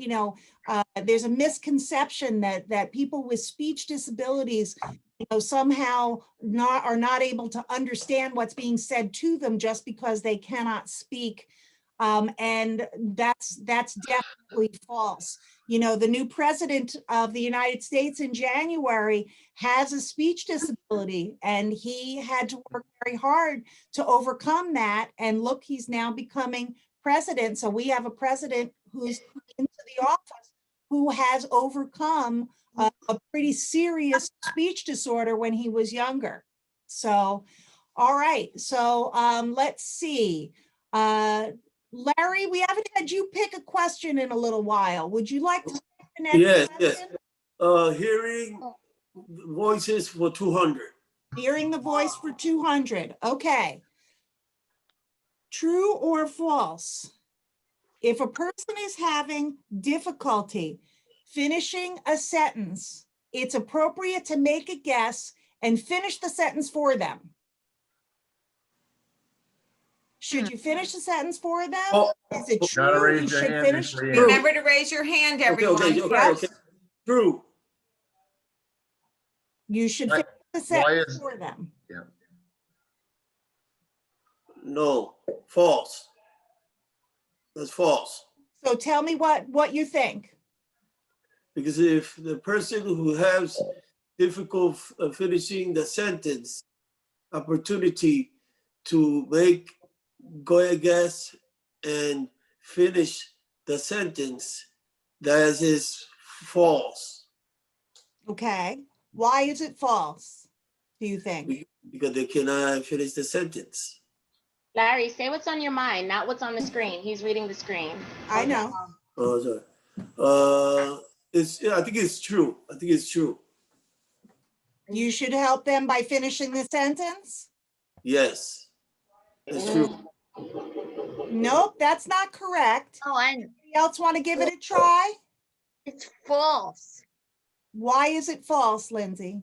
there's a misconception that people with speech disabilities, somehow are not able to understand what's being said to them just because they cannot speak. And that's definitely false. The new president of the United States in January has a speech disability, and he had to work very hard to overcome that. And look, he's now becoming president. So we have a president who's into the office who has overcome a pretty serious speech disorder when he was younger. So, all right. So let's see. Larry, we haven't had you pick a question in a little while. Would you like to pick the next Yes, question? yes. Hearing voices for 200. Hearing the voice for 200. Okay. True or false? If a person is having difficulty finishing a sentence, it's appropriate to make a guess and finish the sentence for them. Should you finish the sentence for them? Oh, Is it gotta true? raise You your should hand finish. before you Remember to raise your hand, everyone. Okay. True. You should Why- finish the why sentence is- for them. Yeah. No. False. That's false. So tell me what you think. Because if the person who has difficult finishing the sentence, opportunity to go a guess and finish the sentence, that is false. Okay. Why is it false, do you think? Because they cannot finish the sentence. Larry, say what's on your mind, not what's on the screen. He's reading the screen. I know. Oh, sorry. I think it's true. I think it's true. You should help them by finishing the sentence? Yes, it's true. Nope, that's not correct. Oh, Anybody else want to give it a try? it's false. Why is it false, Lindsay?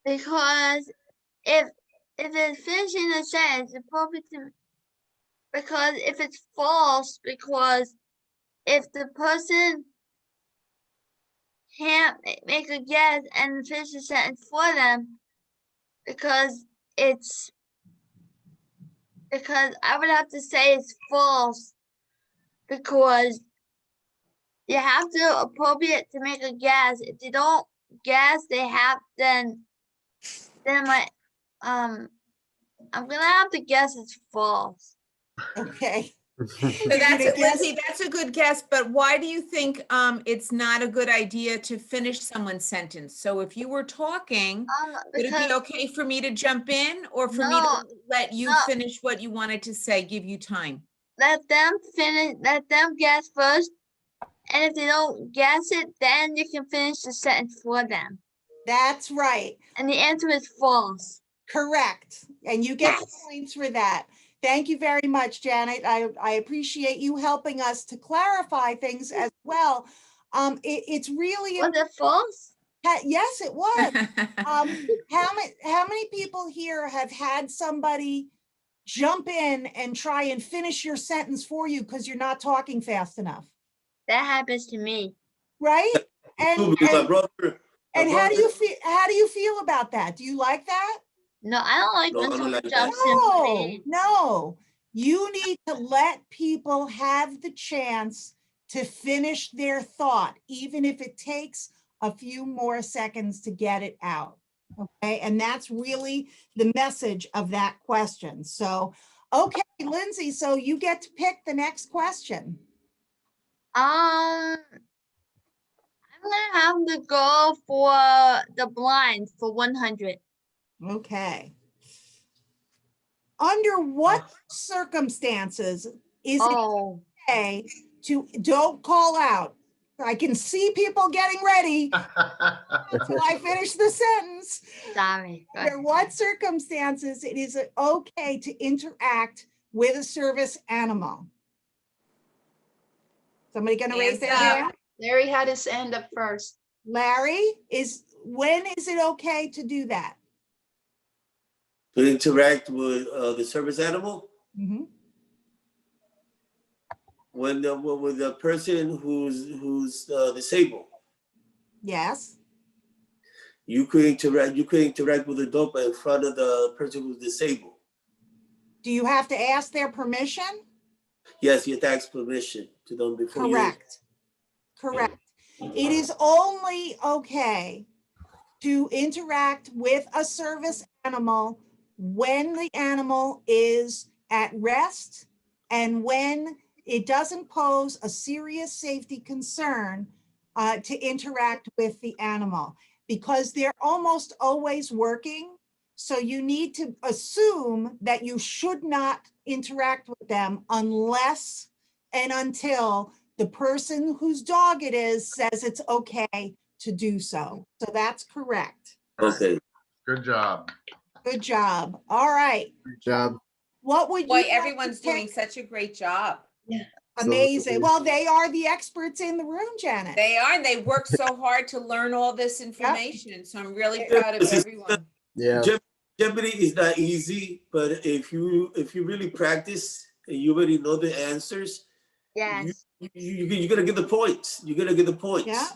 Because if it's finishing a sentence, it's appropriate to, because if it's false, because if the person can't make a guess and finish the sentence for them, because I would have to say it's false, because you have to appropriate to make a guess. If they don't guess, they have then I'm gonna have to guess it's false. Okay. So that's, Lindsay, that's a good guess, but why do you think it's not a good idea to finish someone's sentence? So if you were talking, would it Because be okay for me to jump in or for me to let you finish what you wanted to say, give you time? let them finish, let them guess first. And if they don't guess it, then you can finish the sentence for them. That's right. And the answer is false. Correct. And you get Yes. points for that. Thank you very much, Janet. I appreciate you helping us to clarify things as well. It's really, Was it false? yes, it was. How many people here have had somebody jump in and try and finish your sentence for you because you're not talking fast enough? That happens to me. Right? And My brother. how do you feel? How do you feel about that? Do you like that? No, I don't like No, when I don't someone like that. jumps in for me. No. You need to let people have the chance to finish their thought, even if it takes a few more seconds to get it out. Okay, and that's really the message of that question. So, okay, Lindsay, so you get to pick the next question. I'm gonna have to go for the blind for 100. Okay. Under what circumstances is it okay to, don't call out? I can see people getting ready until I finish the sentence. Sorry. Go Under what circumstances it is okay to interact with a service animal? Somebody gonna raise their hand? Larry had his hand up first. Larry, when is it okay to do that? To interact with the service animal? Mhm. When with the person who's disabled. Yes. You could interact with the dog in front of the person who's disabled. Do you have to ask their permission? Yes, you have to ask permission to them before Correct. Correct. It is only okay to interact with a service animal when the animal is at rest and when it doesn't pose a serious safety concern to interact with the animal, because they're almost always working. So you need to assume that you should not interact with them unless and until the person whose dog it is says it's okay to do so. So that's correct. Okay. Good job. Good job. All right. Good job. What would you? Boy, like to everyone's doing pick? such a great job. Amazing. Well, they are the experts in the room, Janet. They are, and they work so hard to learn all this information. So I'm really proud of everyone. Yeah. Jeopardy is not easy, but if you really practice and you already know the answers, Yes. you're gonna get the points. You're gonna get the points. Yeah.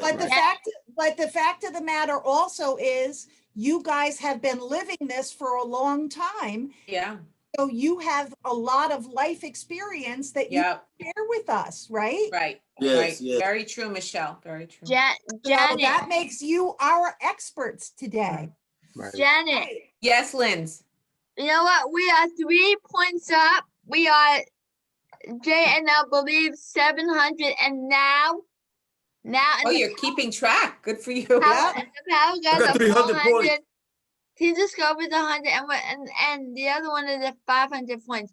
But the fact of the matter also is you guys have been living this for a long time. Yeah. So you have a lot of life experience that you Yeah. share with us, right? Right. Yes, Right. yes. Very true, Michelle. Very true. So Janet. that makes you our experts today. Right. Janet. Yes, Linz. You know what? We are 3 points up. We are and I believe 700, and now. Oh, you're keeping track. Good for you. Power guys got are 300 400. points. He discovered 100, and the other one is at 500 points.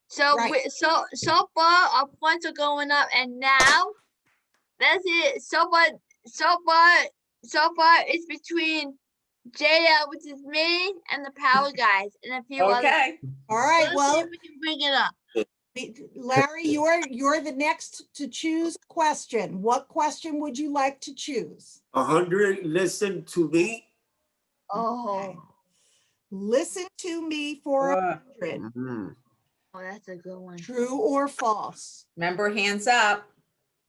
So Right. so far our points are going up, and now that's it. So far it's between JL, which is me, and the power guys, and a few others. Okay. All right. Let's see Well, if we can bring it up. Larry, you're the next to choose a question. What question would you like to choose? 100. Listen to me. Oh, Listen to me for 100. Mhm. oh, that's a good one. True or false? Remember, hands up.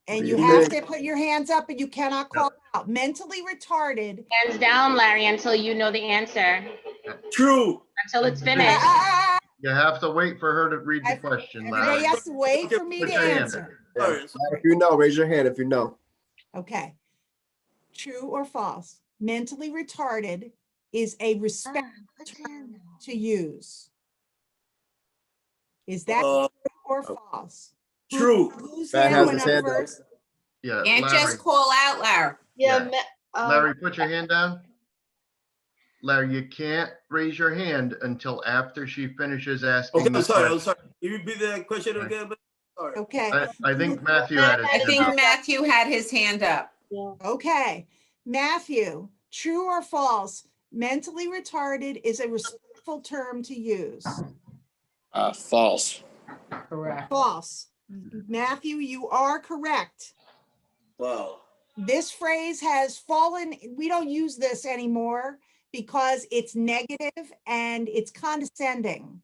And you You have may- to put your hands up and you cannot call out. Mentally retarded. Hands down, Larry, until you know the answer, True. until it's finished. You have to wait for her to read the question, Everybody Larry. has to wait for me Put to your hand answer. Yeah. If you know, raise your hand if you know. Okay. True or false? Mentally retarded is a respect term to use. Is that or false? True. Whose Matt hand has went his up hand up. first? Yeah, Can't Larry, just call out, Larry. Yeah, Larry, put your hand down. Larry, you can't raise your hand until after she finishes asking Okay, the I'm sorry. I'm question. sorry. Can you repeat the question again? Sorry. Okay. I think Matthew had his I hand think up. Matthew had his hand up. Okay. Matthew, true or false? Mentally retarded is a respectful term to use. False. Correct. False. Matthew, you are correct. Wow. This phrase has fallen, we don't use this anymore because it's negative and it's condescending.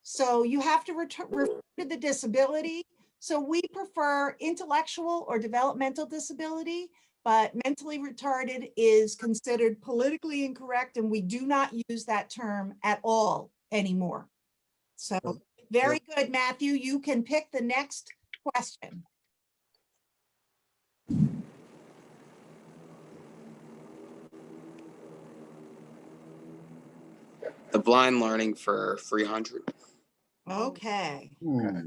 So you have to refer to the disability. So we prefer intellectual or developmental disability, but mentally retarded is considered politically incorrect, and we do not use that term at all anymore. So very good, Matthew. You can pick the next question. The blind learning for 300. Okay. Hmm.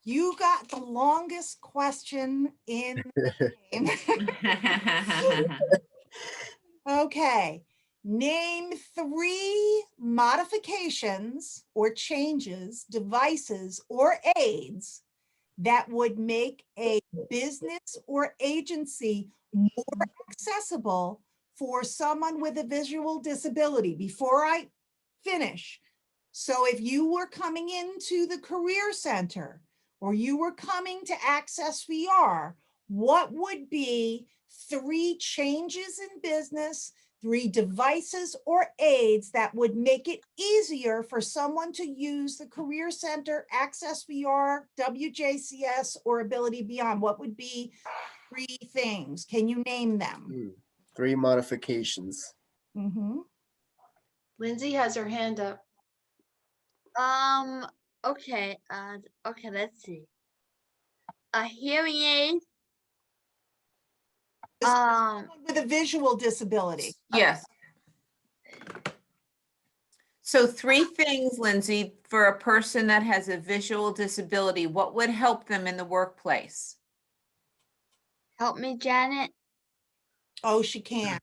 You got the longest question in the game. Okay. Name 3 modifications or changes, devices, or aids that would make a business or agency more accessible for someone with a visual disability. Before I finish, so if you were coming into the Career Center or you were coming to Access VR, what would be 3 changes in business, 3 devices or aids that would make it easier for someone to use the Career Center, Access VR, WJCS, or Ability Beyond? What would be 3 things? Can you name them? 3 modifications. Mm-hmm. Lindsay has her hand up. Okay, okay, let's see. A hearing aid. Someone with a visual disability. Yes. So 3 things, Lindsay, for a person that has a visual disability, what would help them in the workplace? Help me, Janet. Oh, she can't.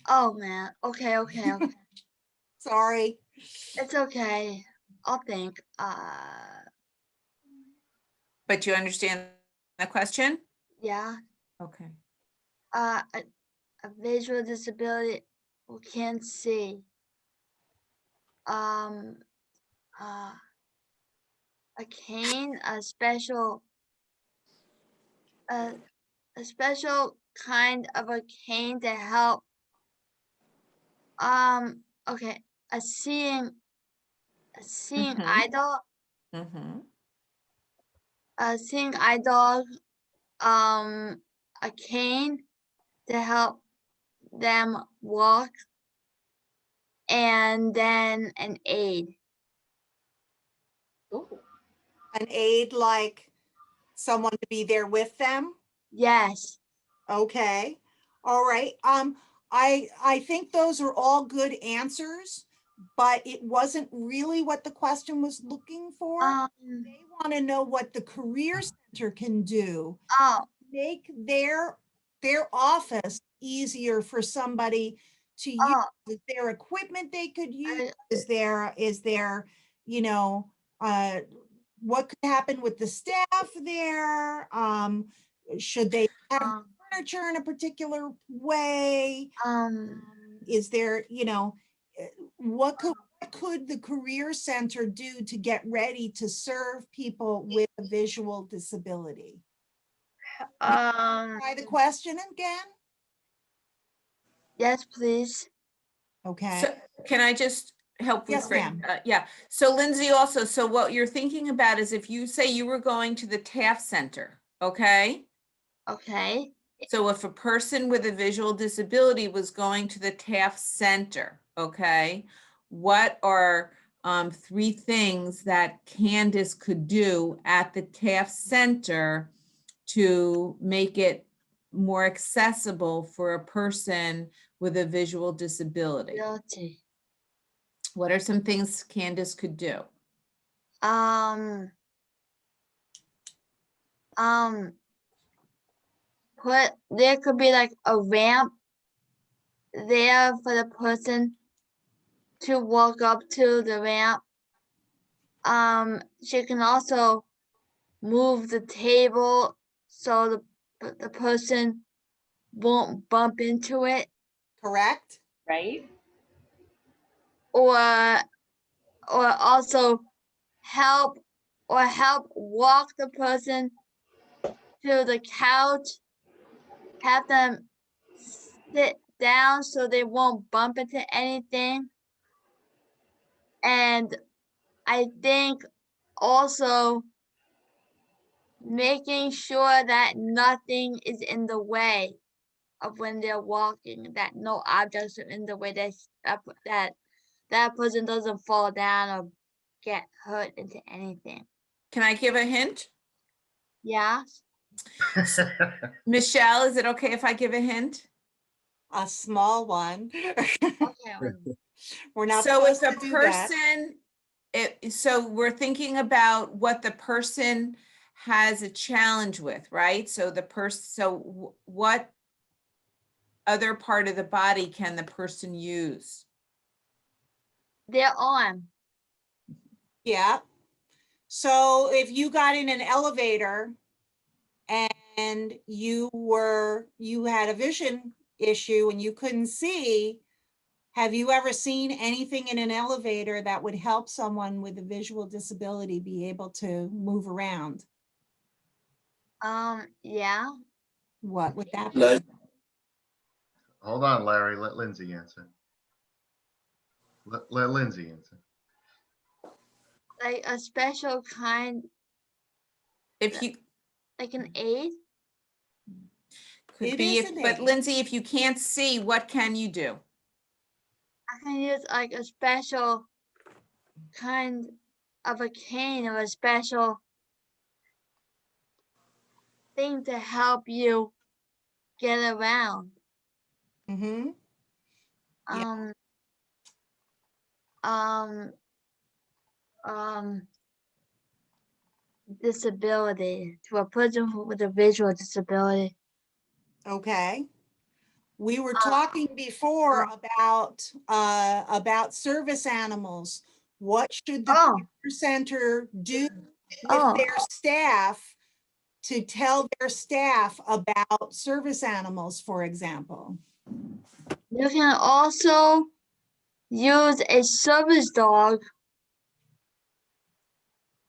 Oh man. Okay, okay, okay. Sorry. It's okay. I'll think. But you understand the question? Yeah. Okay. A visual disability who can't see. A cane, a special kind of a cane to help. Okay, a seeing eye dog. Mm-hmm. A seeing eye dog. A cane to help them walk, and then an aid. An aid like someone to be there with them? Yes. Okay. All right. I think those are all good answers, but it wasn't really what the question was looking for. They want to know what the Career Center can do to make their office easier for somebody to use. Is there equipment they could use? Is there, you know, what could happen with the staff there? Should they have furniture in a particular way? Is there, you know, what could the Career Center do to get ready to serve people with a visual disability? Try the question again? Yes, please. Okay. So can I just help with? Yes, ma'am. Yeah. So Lindsay, also, so what you're thinking about is if you say you were going to the Taft Center, okay? Okay. So if a person with a visual disability was going to the Taft Center, okay, what are 3 things that Candace could do at the Taft Center to make it more accessible for a person with a visual disability? What are some things Candace could do? um, there could be like a ramp there for the person to walk up to the ramp. She can also move the table so the person won't bump into it, Correct? Right? or also help walk the person to the couch, have them sit down so they won't bump into anything. And I think also making sure that nothing is in the way of when they're walking, that no objects are in the way, that person doesn't fall down or get hurt into anything. Can I give a hint? Yeah. Michelle, is it okay if I give a hint? A small one. Okay. We're not So if supposed a to do that. person, so we're thinking about what the person has a challenge with, right? So the person, so what other part of the body can the person use? Their arm. Yeah. So if you got in an elevator and you had a vision issue and you couldn't see, have you ever seen anything in an elevator that would help someone with a visual disability be able to move around? Yeah. What would that be? Like, Hold on, Larry, let Lindsay answer. Let Lindsay answer. Like a special kind, If you, like an aid. could It be, is if, an but aid. Lindsay, if you can't see, what can you do? I can use like a special kind of a cane or a special thing to help you get around. Mm-hmm. Disability, to a person with a visual disability. Okay. We were talking before about service animals. What should the Career Center do with their staff to tell their staff about service animals, for example? You can also use a service dog.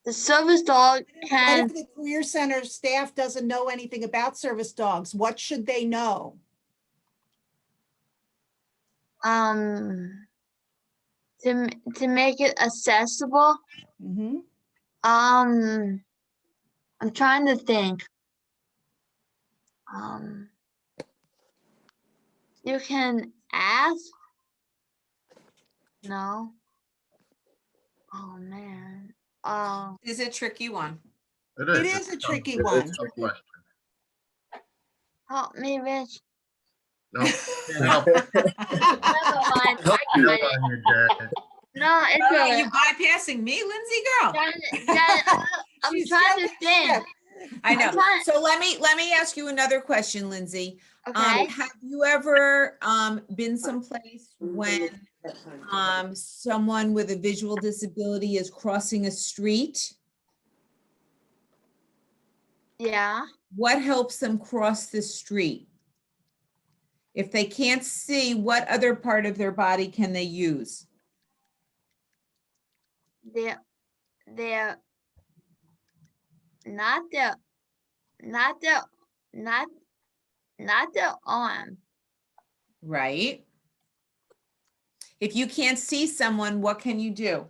The service dog What can, if the Career Center staff doesn't know anything about service dogs? What should they know? to make it accessible. Mm-hmm. I'm trying to think. You can ask. No. Oh man. Is a tricky one. It It is. is a tricky It's one. tricky. Question. Help me, Rich. No, can't help. Never mind. I Come got it. on here, Jared. No, it's Oh, alright. you bypassing me, Lindsay girl? I'm She's trying to think. I know. I'm trying- So let me ask you another question, Lindsay. Okay. Have you ever been someplace when someone with a visual disability is crossing a street? Yeah. What helps them cross the street? If they can't see, what other part of their body can they use? They're not their arm. Right? If you can't see someone, what can you do?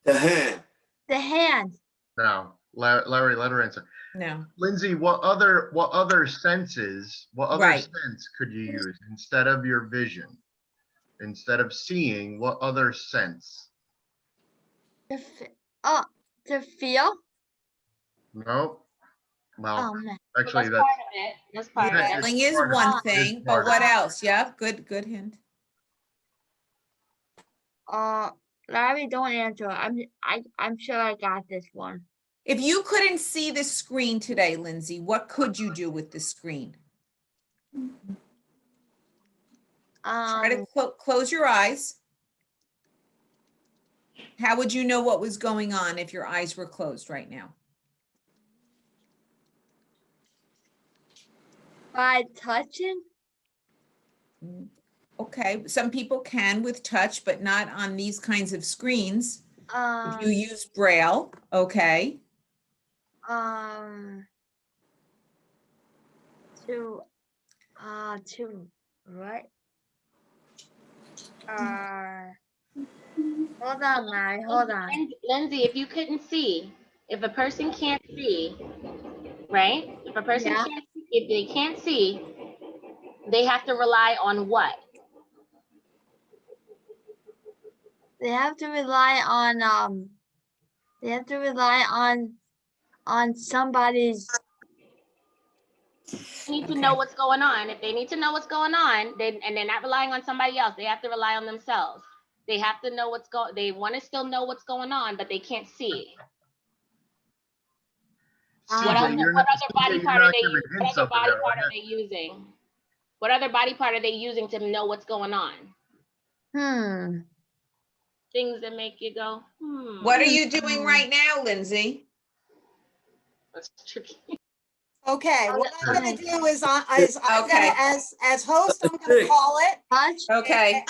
the hand. The hand. No, Larry, let her answer. No. Lindsay, what other senses, what other Right. sense could you use instead of your vision? Instead of seeing, what other sense? To feel. No. Well, Oh man. actually, That's part of it. That's part of it. Feeling is part of one it. thing, It's but part of what it. else? Yep, good hint. Larry, don't answer. I'm sure I got this one. If you couldn't see the screen today, Lindsay, what could you do with the screen? Try to close your eyes. How would you know what was going on if your eyes were closed right now? By touching? Okay, some people can with touch, but not on these kinds of screens. If you use Braille, okay. To right? Hold on, Larry, hold on. Lindsay, if you couldn't see, if a person can't see, right? If a person Yeah. can't, if they can't see, they have to rely on what? They have to rely on somebody's. They need to know what's going on. If they need to know what's going on, then and they're not relying on somebody else, they have to rely on themselves. They have to know what's going. They want to still know what's going on, but they can't see. What else? CJ, What other body part are they? giving What hints other over body there, part are are they using? What other body part are they using to know what's going on? Things that make you go, What are you doing right now, Lindsay? That's tricky. Okay, what I'm gonna do is I'm gonna, Okay. as host, I'm gonna call it. Okay.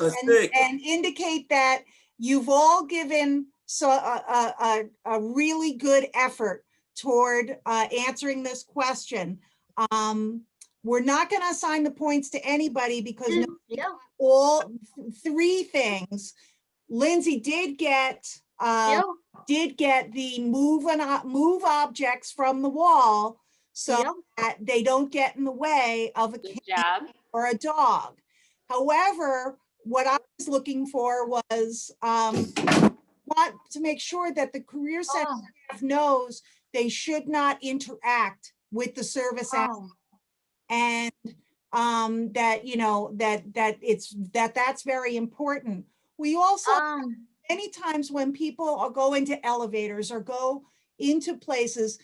And indicate that you've all given a really good effort toward Mm. answering this question. We're not gonna assign the points to anybody because all three things. Lindsay did get the move objects from the wall so that they don't get in the way of a cat or a dog. However, what I was looking for was want to make sure that the Career Center staff knows they should not interact with the service animal. And that, you know, that's very important. We also, many times when people go into elevators or go into places,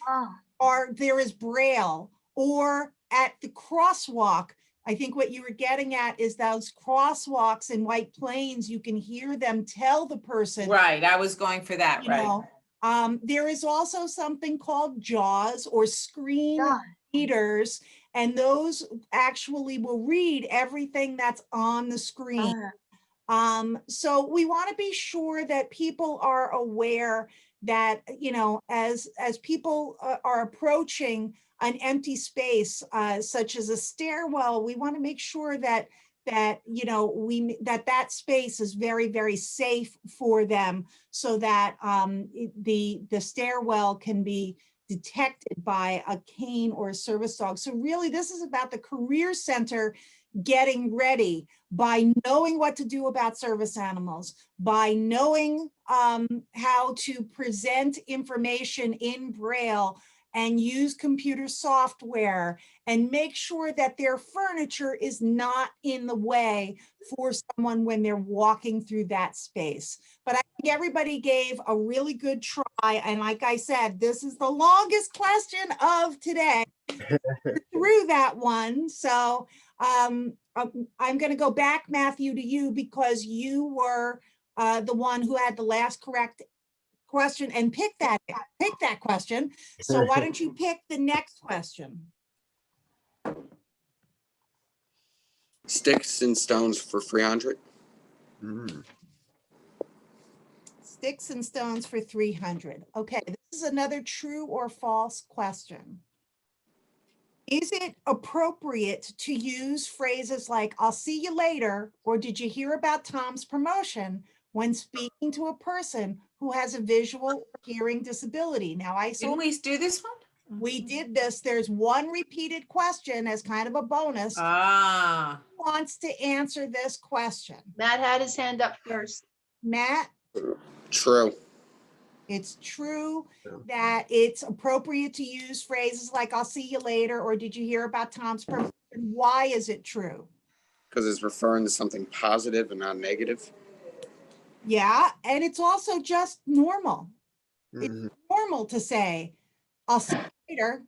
there is Braille, or at the crosswalk. I think what you were getting at is those crosswalks in White Plains, you can hear them tell the person. Right, I was going for that, You right. know, there is also something called JAWS or screen readers, and those actually will read everything that's on the screen. So we want to be sure that people are aware that, you know, as people are approaching an empty space, such as a stairwell, we want to make sure that you know, that space is very, very safe for them, so that the stairwell can be detected by a cane or a service dog. So really, this is about the Career Center getting ready by knowing what to do about service animals, by knowing how to present information in Braille and use computer software, and make sure that their furniture is not in the way for someone when they're walking through that space. But I think everybody gave a really good try. And like I said, this is the longest question of today. Through that one. So I'm going to go back, Matthew, to you, because you were the one who had the last correct question and pick that question. So why don't you pick the next question? Sticks and stones for 300. Sticks and stones for 300. Okay, this is another true or false question. Is it appropriate to use phrases like, "I'll see you later," or "Did you hear about Tom's promotion," when speaking to a person who has a visual or hearing disability? Now, Didn't we do this one? We did this. There's one repeated question as kind of a bonus. Who wants to answer this question? Matt had his hand up first. Matt? True. It's true that it's appropriate to use phrases like, "I'll see you later," or "Did you hear about Tom's promotion?" Why is it true? Because it's referring to something positive and not negative. Yeah, and it's also just normal. It's Mhm. normal to say, I'll see you later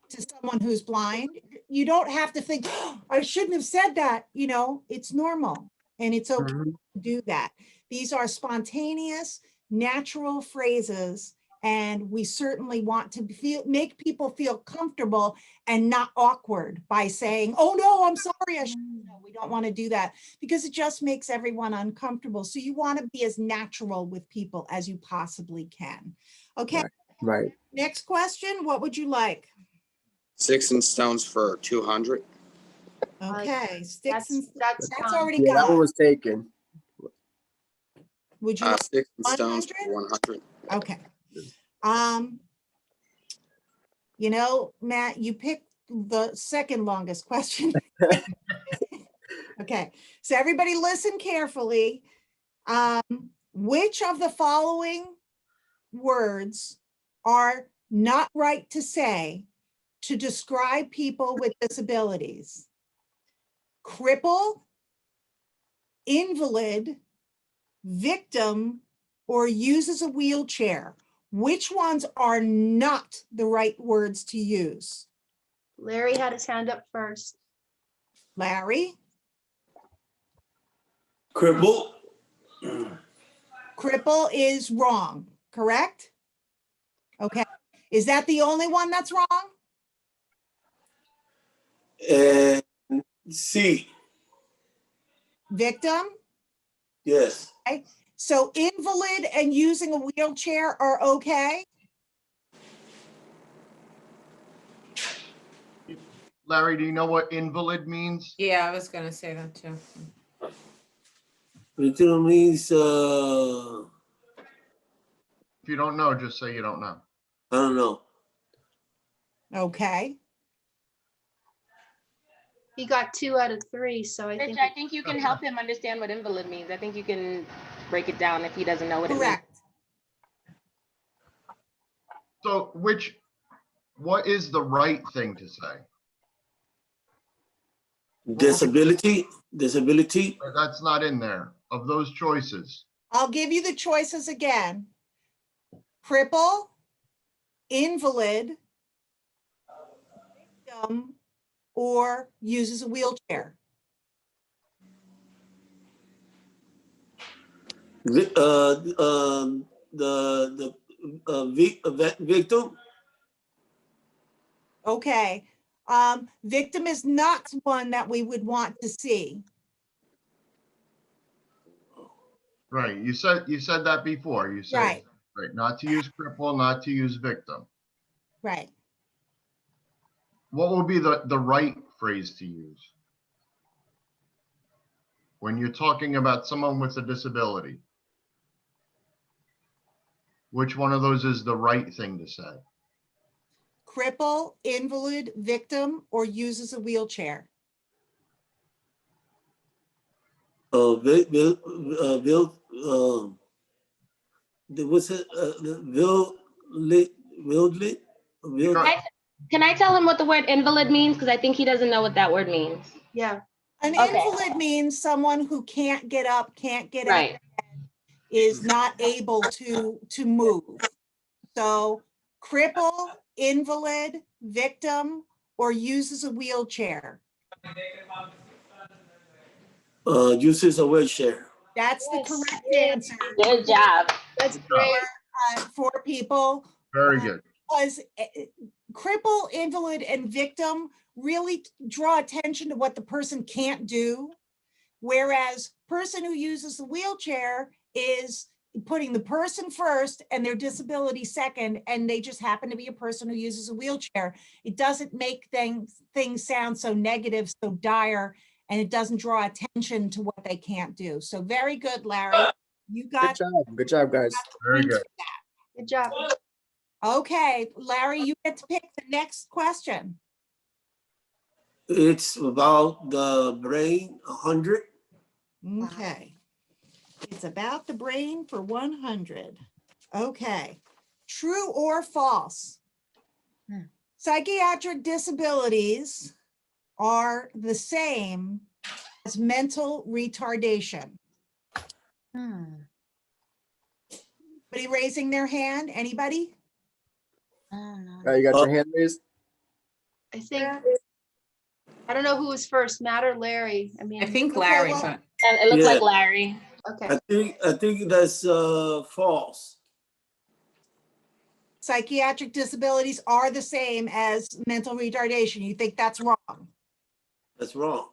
to someone who's blind. You don't have to think, "Oh, I shouldn't have said that." You know, it's normal and it's okay Mhm. to do that. These are spontaneous, natural phrases, and we certainly want to make people feel comfortable and not awkward by saying, "Oh no, I'm sorry, I should." No, we don't want to do that because it just makes everyone uncomfortable. So you want to be as natural with people as you possibly can. Okay, Right. next question. What would you like? Sticks and stones for 200. Okay, sticks and That's that's already Yeah, that one gone. was taken. Would you like Sticks and stones 100? for 100. Okay. Um, you know, Matt, you picked the second longest question. Okay, so everybody listen carefully. Which of the following words are not right to say to describe people with disabilities? Cripple, invalid, victim, or uses a wheelchair. Which ones are not the right words to use? Larry had his hand up first. Larry? Cripple. Cripple is wrong, correct? Okay. Is that the only one that's wrong? And C. Victim? Yes. Okay. So invalid and using a wheelchair are okay? Larry, do you know what invalid means? Yeah, I was gonna say that too. Victim means, If you don't know, just say you don't know. I don't know. Okay. He got 2 out of 3, so I Rich, think. I think you can help him understand what invalid means. I think you can break it down if he doesn't know what it means. Correct. So what is the right thing to say? Disability. Disability. That's not in there of those choices. I'll give you the choices again. Cripple, invalid, victim, or uses a wheelchair. Victim. Okay. Victim is not one that we would want to see. Right. You said that before. You said Right. right, not to use cripple, not to use victim. Right. What would be the right phrase to use when you're talking about someone with a disability? Which one of those is the right thing to say? Cripple, invalid, victim, or uses a wheelchair. What's it? Can I tell him what the word invalid means? Because I think he doesn't know what that word means. Yeah. An Okay. invalid means someone who can't get up, can't get out, Right. is not able to move. So cripple, invalid, victim, or uses a wheelchair. Uses a wheelchair. That's the Yes. correct answer. Good job. That's great. For people. Very good. Because cripple, invalid, and victim really draw attention to what the person can't do. Whereas person who uses the wheelchair is putting the person first and their disability second, and they just happen to be a person who uses a wheelchair. It doesn't make things sound so negative, so dire, and it doesn't draw attention to what they can't do. So very good, Larry. You got Good job. Good job, guys. Very good. Good job. Okay, Larry, you get to pick the next question. It's about the brain, 100. Okay. It's about the brain for 100. Okay. True or false? Psychiatric disabilities are the same as mental retardation. Anybody raising their hand? Anybody? You got your hand raised? I think, I don't know who was first, Matt or Larry. I mean. I think Okay, Larry, well- but And it looks Yeah. like Larry. Okay. I think that's false. Psychiatric disabilities are the same as mental retardation. You think that's wrong? That's wrong.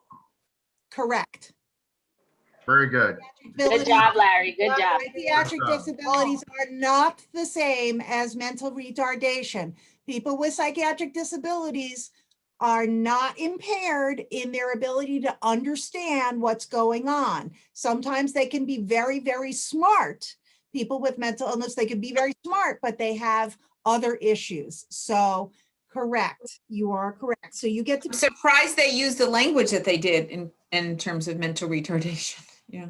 Correct. Very good. Good job, Larry. Good job. Psychiatric Good job. disabilities are not the same as mental retardation. People with psychiatric disabilities are not impaired in their ability to understand what's going on. Sometimes they can be very, very smart. People with mental illness, they can be very smart, but they have other issues. So correct, you are correct. So you get I'm to, surprised they used the language that they did in terms of mental retardation. Yeah.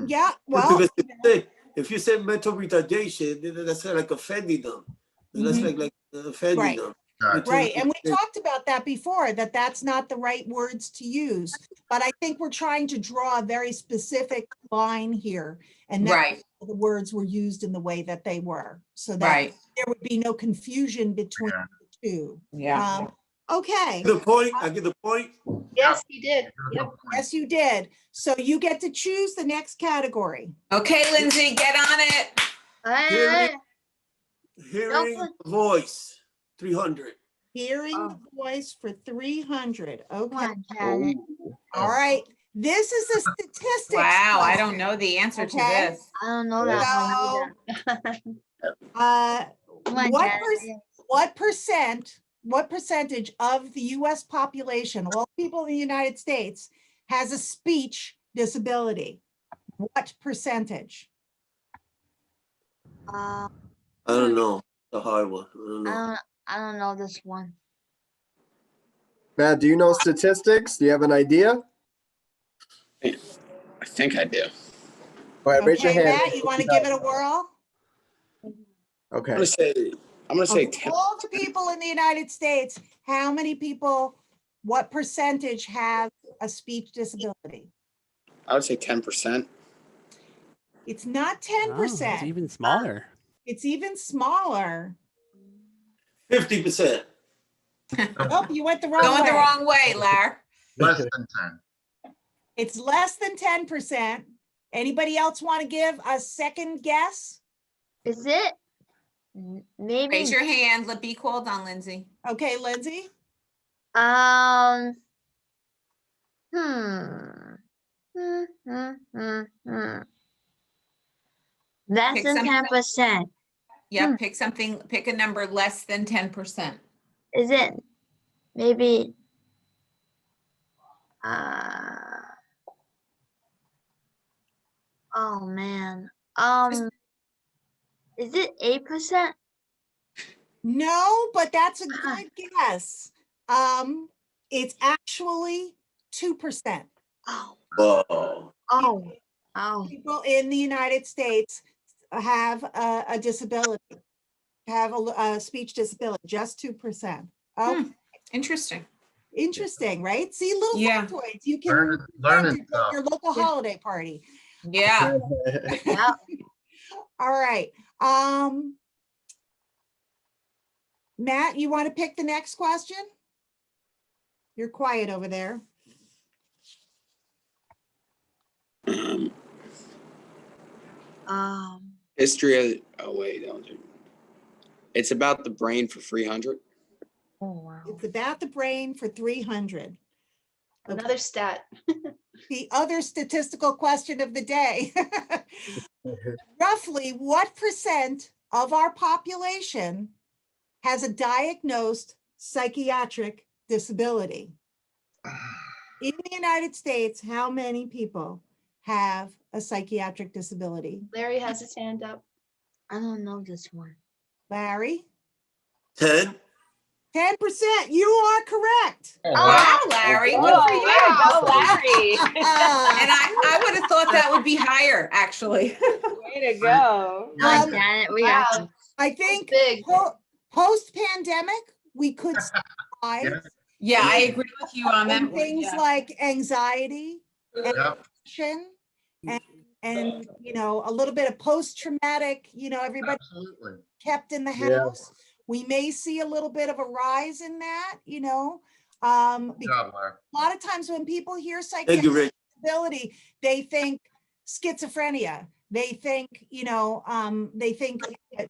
yeah, well, Because if you say mental retardation, then that's kind of like offending them. That's Mhm. like offending Right. them. right. And we talked about that before, that that's not the right words to use. But I think we're trying to draw a very specific line here. And that's Right, why the words were used in the way that they were, so that right. there would be no confusion between Yeah. the two. Yeah. Okay, The point, I get the point. Yes, he did. Yep. yes, you did. So you get to choose the next category. Okay, Lindsay, get on it. Hearing, hearing Don't voice, 300. Hearing Oh. the voice for 300. Come Okay, on, Janet. all right. This is a statistics. Wow, I question. don't know the answer to Okay. this. I don't know that one either. Come on, What Janet. what percentage of the US population, all people in the United States, has a speech disability? What percentage? Uh, I don't know. The hard one. I don't know. I don't know this one. Matt, do you know statistics? Do you have an idea? I think I do. Go ahead, raise your Okay, hand. Matt, you want to give it a whirl? Okay. I'm gonna say Of 10. all the people in the United States, how many people, what percentage have a speech disability? I would say 10%. It's not Oh, it's 10%. even smaller. It's even smaller. 50%. Oh, you went the wrong Going way. the wrong way, Lar. Less than 10. It's less than 10%. Anybody else want to give a second guess? Is it? Maybe. Raise your hand. Let be called on, Lindsay. Okay, Lindsay? Um. Hmm. Less Pick than something. 10%. Yep, pick something, pick a number less than 10%. Is it maybe? Oh man. Is it 8%? No, but that's a good guess. It's actually 2%. Oh. Whoa. Oh. People in the United States have a disability, have a speech disability, just 2%. Oh, Interesting. interesting, right? See, little Yeah. factoids you can Learning at stuff. your local holiday party. Yeah. Yeah. All right. Matt, you want to pick the next question? You're quiet over there. History of, oh wait, that was it. It's about the brain for 300. Oh wow. It's about the brain for 300. Another stat. The other statistical question of the day. Roughly what percent of our population has a diagnosed psychiatric disability? In the United States, how many people have a psychiatric disability? Larry has his hand up. I don't know this one. Larry? 10. 10%. You are correct. Wow, Larry. Good Oh, for you. way to go, Larry. And I would have thought that would be higher, actually. Way to go. Come on, Janet. We got you. I think Big. post-pandemic, we could rise Yeah, I agree with you on that in one. things Yeah. like anxiety, Yep. depression, and and, you know, a little bit of post-traumatic, you know, everybody Absolutely. kept in the Yeah. house. We may see a little bit of a rise in that, you know. Good Because job, Larry. a lot of times when people hear Thank you, psychiatric Rich. disability, they think schizophrenia. They think, you know, they think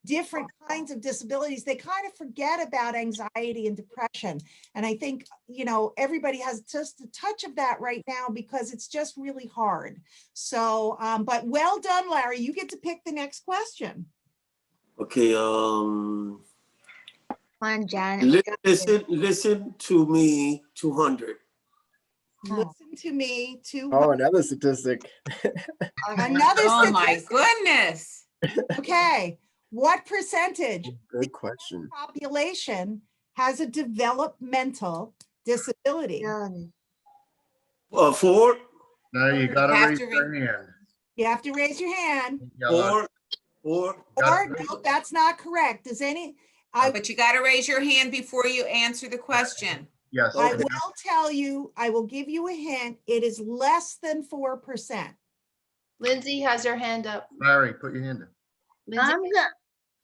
different kinds of disabilities. They kind of forget about anxiety and depression. And I think, you know, everybody has just a touch of that right now because it's just really hard. So, but well done, Larry. You get to pick the next question. Okay, Come on, Janet. we got this. listen to me, 200. Listen to me to Oh, another statistic. another Oh my statistic. goodness. Okay, what percentage of Good question. the population has a developmental disability? Done. 4, Now you gotta have raise to your hand. You have to raise your hand. Yellow. 4. Gotta Or, no, that's not correct. Does any, I But you got to raise your hand before you answer the question. Yes. I Okay. will tell you, I will give you a hint. It is less than 4%. Lindsay has her hand up. Larry, put your hand up. Lindsay,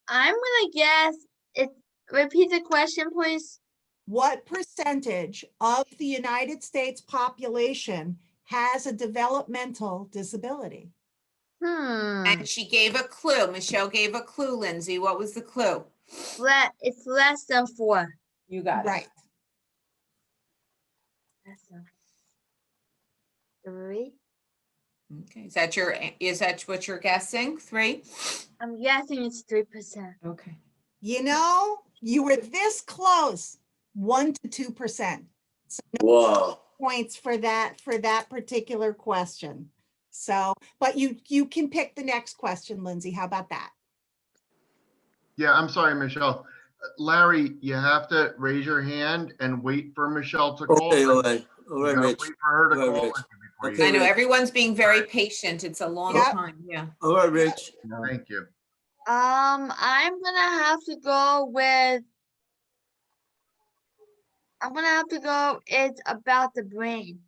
I'm gonna guess it. Repeat the question, please. What percentage of the United States population has a developmental disability? And she gave a clue. Michelle gave a clue, Lindsay. What was the clue? It's less than 4. You got it. Right. Less than 3. Okay. Is that what you're guessing? 3? I'm guessing it's 3%. Okay. You know, you were this close, 1 to 2%. So no Wow. points for that particular question. So, but you can pick the next question, Lindsay. How about that? Yeah, I'm sorry, Michelle. Larry, you have to raise your hand and wait for Michelle to call. Okay, You all right, gotta Rich. wait for her to All right, call Rich. before you. Okay. I know Rich. everyone's being very patient. It's a long Yep. time. Yeah. All right, Rich. Thank you. I'm gonna have to go with. It's about the brain.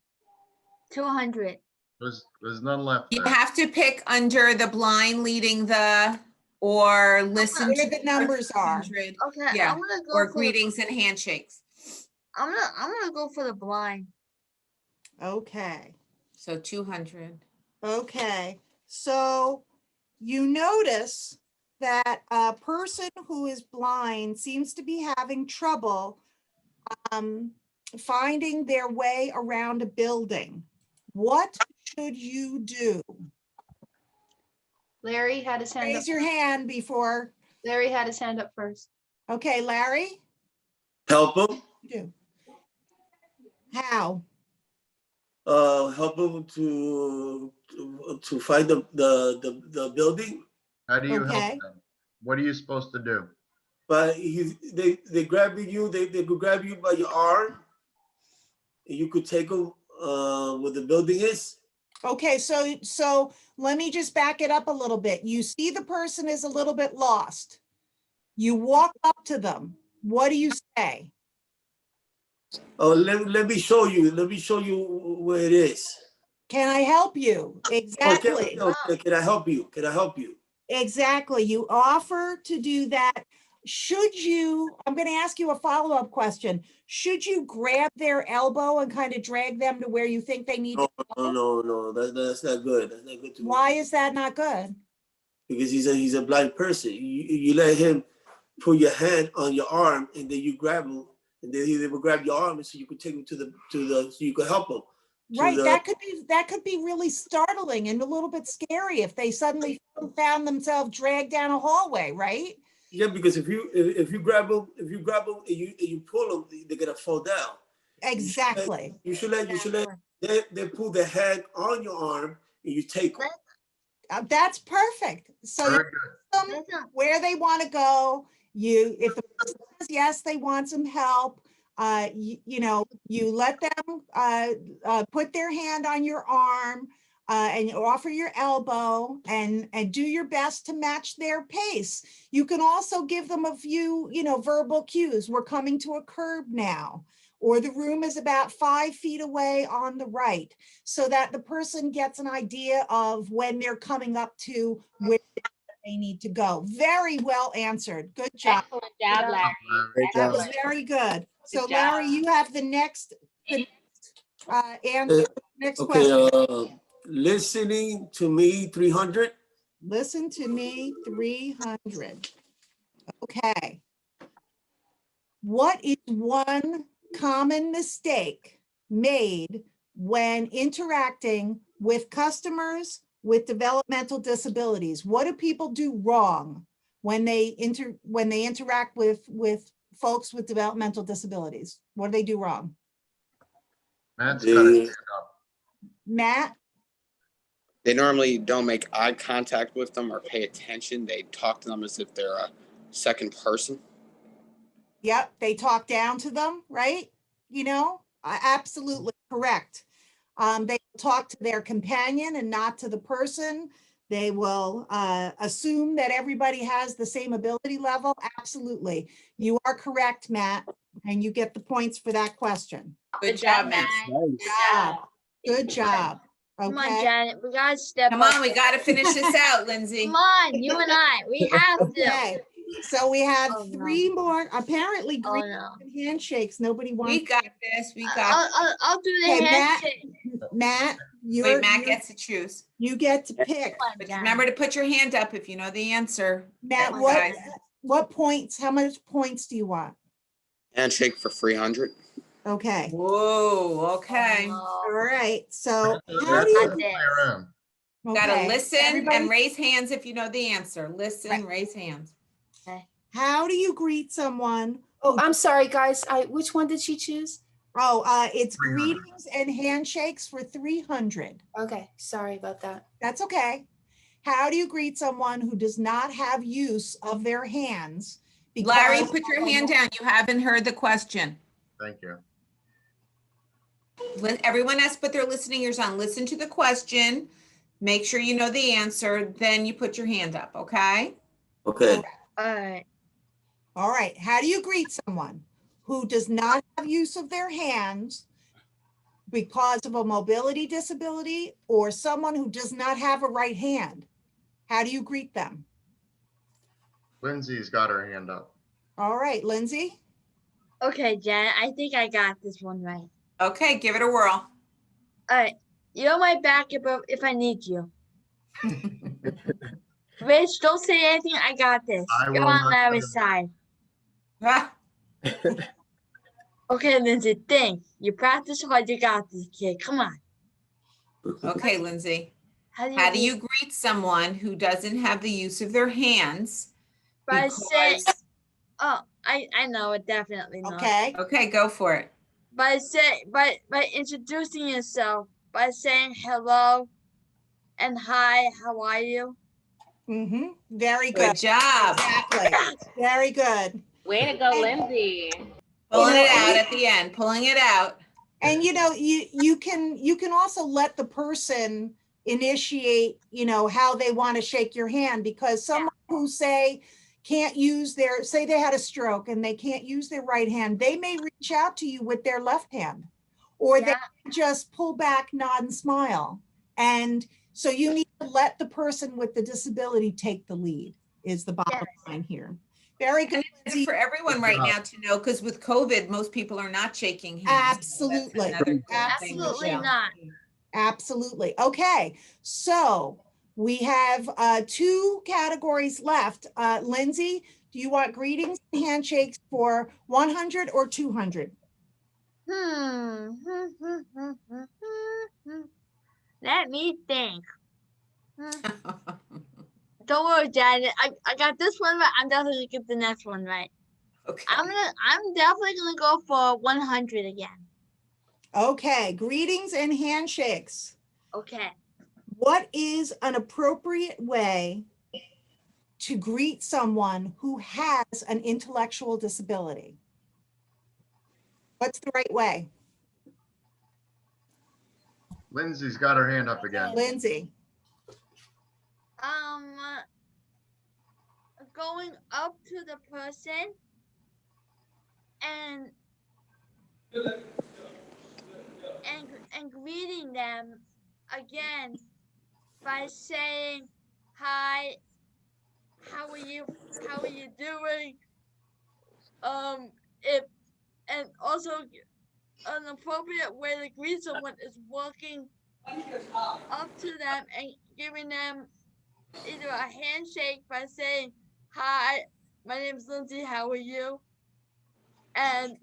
200. There's none left You there. have to pick under the blind leading the, or listen Where to the numbers are. 100. Okay, Yeah. I'm gonna go Or for greetings and handshakes. I'm gonna go for the blind. Okay. So 200. Okay. So you notice that a person who is blind seems to be having trouble finding their way around a building. What should you do? Larry had his hand up. Raise your hand before. Larry had his hand up first. Okay, Larry? Help him. Do. How? Help him to find the building. How do you help Okay. them? What are you supposed to do? But they grabbing you. They could grab you by your arm. And you could take them where the building is. Okay, so let me just back it up a little bit. You see the person is a little bit lost. You walk up to them. What do you say? Oh, let me show you. Let me show you where it is. Can I help you? Exactly. Okay, can I help you? Can I help you? Exactly. You offer to do that. Should you, I'm going to ask you a follow-up question. Should you grab their elbow and kind of drag them to where you think they need to go? No. That's not good. That's not good to me. Why is that not good? Because he's a blind person. You let him put your hand on your arm, and then you grab him, and then he will grab your arm, and so you could take him to the so you could help him. Right, that could be really startling and a little bit scary if they suddenly found themselves dragged down a hallway, right? Yeah, because if you grab them and you pull them, they're gonna fall down. Exactly. You should let they pull their hand on your arm and you take them. That's perfect. So you tell them where they want to go. If the person says yes, they want some help. You let them put their hand on your arm and you offer your elbow and do your best to match their pace. You can also give them a few, verbal cues. We're coming to a curb now. or the room is about 5 feet away on the right, so that the person gets an idea of when they're coming up to where they need to go. Very well answered. Good job. Excellent job, Larry. Great That was job. very good. So job. Larry, you have the next answer. Next Okay, question. listening to me, 300. Listen to me, 300. Okay. What is one common mistake made when interacting with customers with developmental disabilities? What do people do wrong when they interact with folks with developmental disabilities? What do they do wrong? Matt's got his They, hand up. Matt? They normally don't make eye contact with them or pay attention. They talk to them as if they're a second person. Yep, they talk down to them, right? You know, absolutely correct. They talk to their companion and not to the person. They will assume that everybody has the same ability level. Absolutely. You are correct, Matt, and you get the points for that question. Good job, Matt. Good job. Good job. Come on, Okay. Janet, we gotta step Come up. on, we got to finish this out, Lindsay. Come on, you and I, we have to. Okay. So we have Oh, no. 3 more. Apparently, Oh, greetings no. and handshakes. Nobody wants. We got this. We got. I'll do the Okay, Matt. handshake. Matt, Wait, Matt gets to choose. you get to pick. Come on, But Janet. remember to put your hand up if you know the answer. Matt, Oh, what, guys. what points, how much points do you want? Handshake for 300. Okay, Whoa, okay. Oh, all right, so That's how a do you, good play around. Gotta okay, listen everybody, and raise hands if you know the answer. Listen, Right. raise hands. how do you greet someone? Oh, I'm sorry, guys. Which one did she choose? Oh, it's 300. greetings and handshakes for 300. Okay, sorry about that. That's okay. How do you greet someone who does not have use of their hands? Larry, because put your of a hand down. You haven't heard the question. Thank you. Everyone has to put their listening ears on. Listen to the question. Make sure you know the answer. Then you put your hand up, okay? okay. all right. All right, how do you greet someone who does not have use of their hands because of a mobility disability or someone who does not have a right hand? How do you greet them? Lindsay's got her hand up. All right, Lindsay? Okay, Janet, I think I got this one right. Okay, give it a whirl. All right, you're my backup if I need you. Rich, don't say anything. I got this. I You're will on not Larry's say side. Ah, Okay, Lindsay, think. You practice hard. You got this, kid. Come on. okay, Lindsay. How do you, How do you greet someone who doesn't have the use of their hands? By saying, Because, oh, I know it definitely not. Okay, okay, go for it. By introducing yourself, by saying hello and hi, how are you? very Good good. job. Exactly, very good. Way to go, Lindsay. Pulling You know, it out and at the end, pulling it out. And you know, you can also let the person initiate, you know, how they want to shake your hand, because someone who can't use say they had a stroke and they can't use their right hand, they may reach out to you with their left hand, or they just pull back, nod and smile. And so you need to let the person with the disability take the lead, is the bottom line here. Very good. And it's good for everyone right now to know, because with COVID, most people are not shaking hands. Absolutely. That's another good thing, Absolutely Michelle. not. Absolutely. Okay, so we have 2 categories left. Lindsay, do you want greetings and handshakes for 100 or 200? Let me think. Don't worry, Janet. I got this one right. I'm definitely gonna get the next one right. Okay. I'm definitely gonna go for 100 again. Okay, greetings and handshakes. Okay. What is an appropriate way to greet someone who has an intellectual disability? What's the right way? Lindsay's got her hand up again. Lindsay? Going up to the person and and greeting them again by saying, hi, how are you doing? If and also an appropriate way to greet someone is walking up to them and giving them either a handshake by saying, hi, my name is Lindsay, how are you? And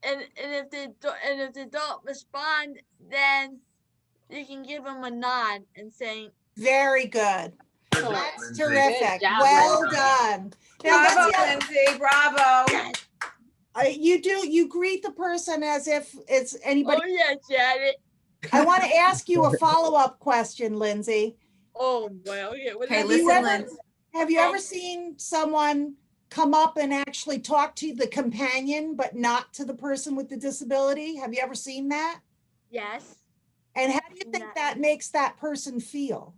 if they don't respond, then you can give them a nod and saying, Very good. Good job, That's Lindsay. terrific. Good job, Well Lindsay. done. Now, Bravo, let's get- Lindsay, bravo. you greet the person as if it's anybody. oh yeah, Janet. I want to ask you a follow-up question, Lindsay. Oh well, yeah. Okay, Have you listen, ever- Lindsay. Have you ever seen someone come up and actually talk to the companion, but not to the person with the disability? Have you ever seen that? Yes. And how do you think that makes that person feel?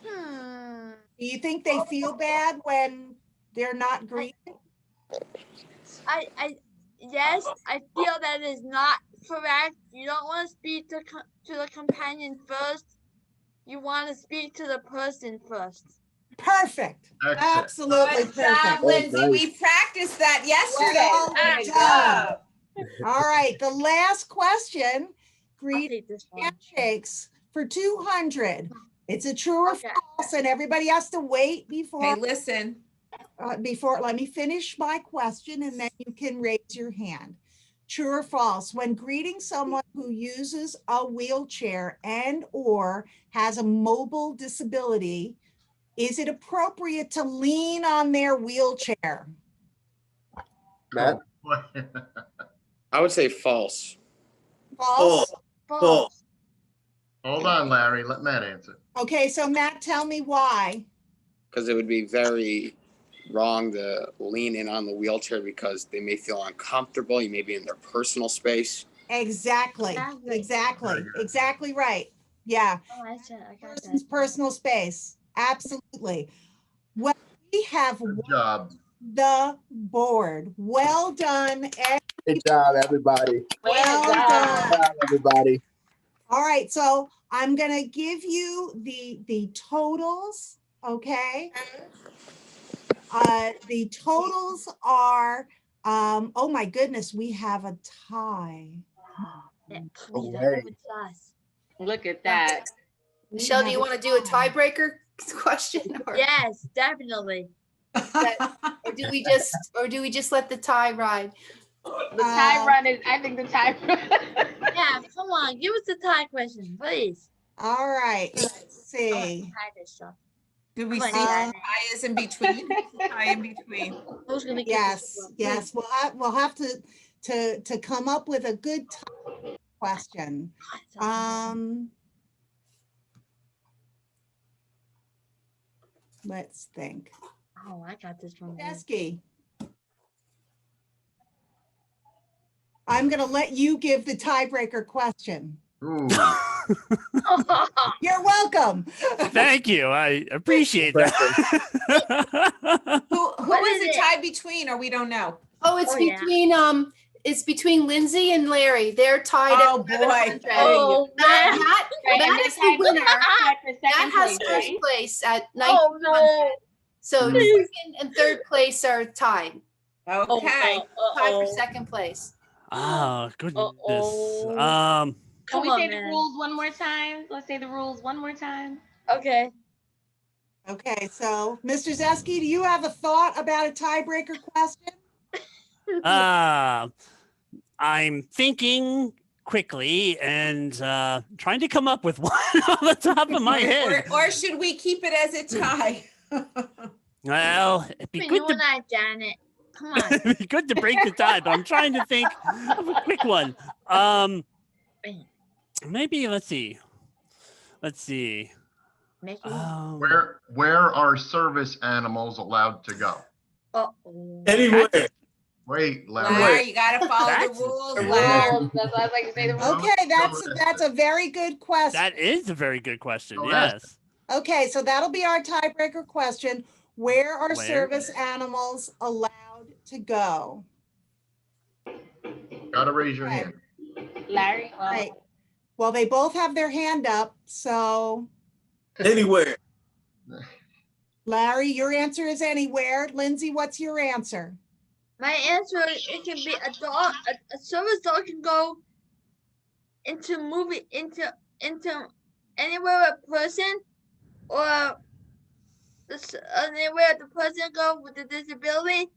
Hmm. Do you think they feel bad when they're not greeted? Yes, I feel that is not correct. You don't want to speak to the companion first. You want to speak to the person first. Perfect. Excellent. Absolutely Good job, perfect. Lindsay. nice. We practiced that yesterday. Well Good done. job. All right, the last question. I'll Greet take this one. handshakes for 200. It's a true or Okay. false, and everybody has to wait Okay, before listen. let me finish my question and then you can raise your hand. True or false, when greeting someone who uses a wheelchair and or has a mobile disability, is it appropriate to lean on their wheelchair? Matt? I would say false. False? False. Hold on, Larry. Let Matt answer. Okay, so Matt, tell me why. Because it would be very wrong to lean in on the wheelchair because they may feel uncomfortable. You may be in their personal space. Exactly, exactly right. Yeah, Oh, I got person's that. personal space, absolutely. Well, we have Good won job. the board. Well done, Good job, everybody. well Good done. job, everybody. All right, so I'm gonna give you the totals, okay? The totals are, oh my goodness, we have a tie. Yeah, No please, I way. hope it's us. Look at that. Michelle, do you want to do a tie? tiebreaker question? Or, Yes, definitely. or do we just let the tie ride? The tie run is, I think the tie run. Yeah, come on, give us the tie question, please. All right, let's I want to see. tie this stuff. Do we Come on, see Janet. tie is in between? Tie in between. Who's gonna get Yes, this one? yes, we'll have to come up with a good question. Let's think. Oh, I got this one. Desky. I'm gonna let you give the tiebreaker question. Ooh. You're welcome. Thank you. I appreciate that. Who What is is it it? tied between, or we don't know? Oh, it's Oh, yeah. between Lindsay and Larry. They're tied Oh, at boy. 700. Oh, man. Matt is the winner. Tied for Matt second has place, first right? place at 1900. Oh, no. So Please. second and third place are tied. Okay. Tied for second place. Oh, goodness. Can we Come on, say the man. rules one more time? Let's say the rules one more time. Okay. Okay, so Mr. Zeski, do you have a thought about a tiebreaker question? I'm thinking quickly and trying to come up with one on the top of my head. Or should we keep it as a tie? Well, it'd be Between good you to and I, Janet. Come on. it'd be good to break the tie, but I'm trying to think of a quick one. Maybe let's see. Mickey. Where are service animals allowed to go? Uh-oh. Anywhere. Wait, Larry, Larry. you gotta follow the That's- rules, The Larry. rules. That's why I was like to say the rules. Okay, that's a very good question. That is a very good question. Go ahead. Yes. Okay, so that'll be our tiebreaker question. Where are Where? service animals allowed to go? Go Gotta raise your Okay. hand. Larry, well, Right. Well, they both have their hand up, so Anywhere. Larry, your answer is anywhere. Lindsay, what's your answer? My answer, it can be a dog, a service dog can go into anywhere a person, or anywhere the person go with the disability,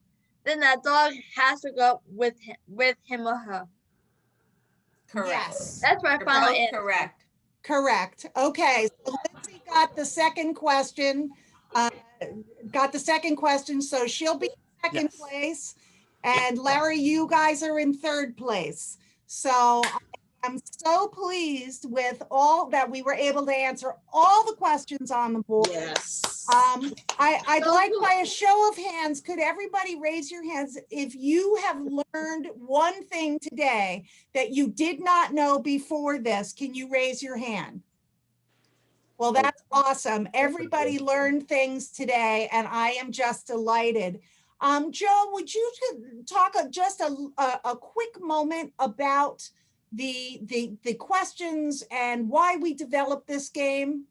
then that dog has to go with him or her. Correct. Yes. That's my You're final both answer. correct. Correct. Okay, so Lindsay got the second question. So she'll be in second Yes. place. And Larry, you guys are in third place. So I'm so pleased with all that we were able to answer all the questions on the board. Yes. I'd like by a show of hands, could everybody raise your hands if you have learned one thing today that you did not know before this? Can you raise your hand? Well, that's awesome. Everybody learned things today, and I am just delighted. Joe, would you talk just a quick moment about the questions and why we developed this game?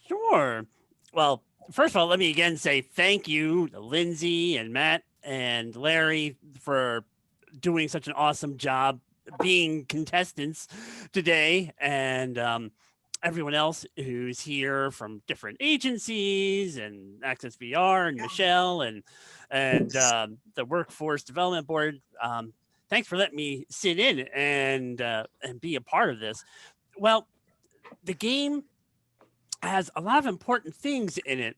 Sure. Well, first of all, let me again say thank you to Lindsay and Matt and Larry for doing such an awesome job being contestants today, and everyone else who's here from different agencies and Access VR and Michelle and the Workforce Development Board. Thanks for letting me sit in and be a part of this. Well, the game has a lot of important things in it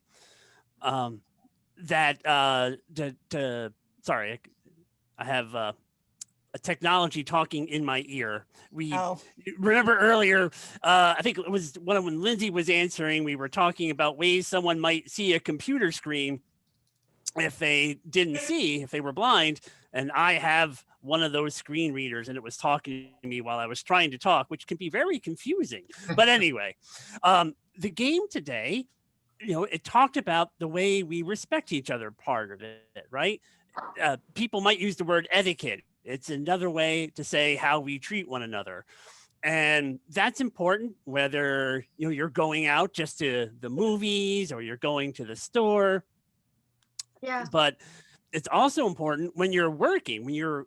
sorry, I have a technology talking in my ear. Remember earlier, I think it was when Lindsay was answering, we were talking about ways someone might see a computer screen if they if they were blind. And I have one of those screen readers, and it was talking to me while I was trying to talk, which can be very confusing. But anyway, the game today, it talked about the way we respect each other, part of it, right? People might use the word etiquette. It's another way to say how we treat one another. And that's important, whether you're going out just to the movies or you're going to the store. Yeah. But it's also important when you're working, when you're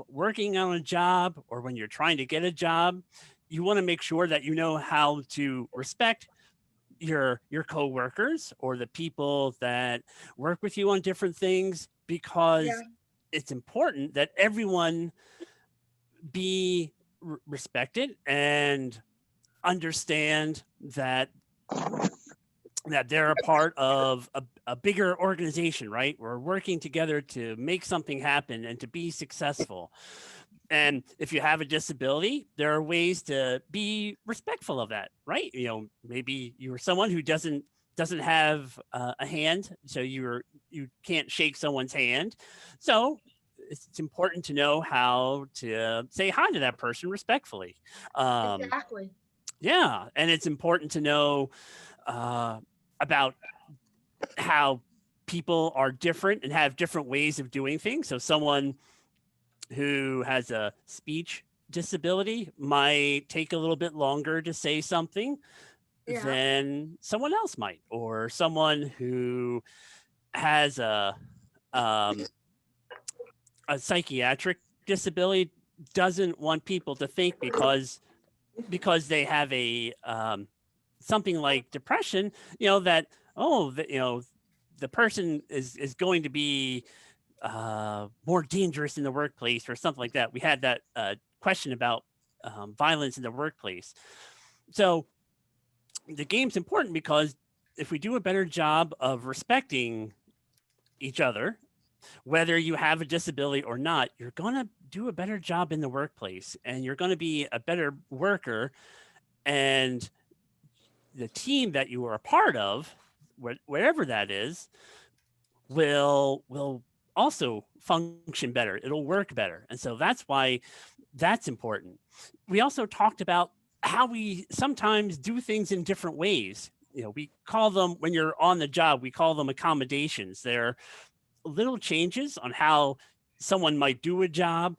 working on a job or when you're trying to get a job, you want to make sure that you know how to respect your coworkers or the people that work with you on different things, because it's important that everyone be respected and understand that they're a part of a bigger organization, right? We're working together to make something happen and to be successful. And if you have a disability, there are ways to be respectful of that, right? Maybe you're someone who doesn't have a hand, so you can't shake someone's hand. So it's important to know how to say hi to that person respectfully. Exactly. Yeah, and it's important to know about how people are different and have different ways of doing things. So someone who has a speech disability might take a little bit longer to say something than someone else might, or someone who has a psychiatric disability doesn't want people to think because they have a something like depression, that the person is going to be more dangerous in the workplace or something like that. We had that question about violence in the workplace. So the game's important because if we do a better job of respecting each other, whether you have a disability or not, you're going to do a better job in the workplace and you're going to be a better worker, and the team that you are a part of, wherever that is, will also function better. It'll work better. And so that's why that's important. We also talked about how we sometimes do things in different ways. We call them, when you're on the job, we call them accommodations. They're little changes on how someone might do a job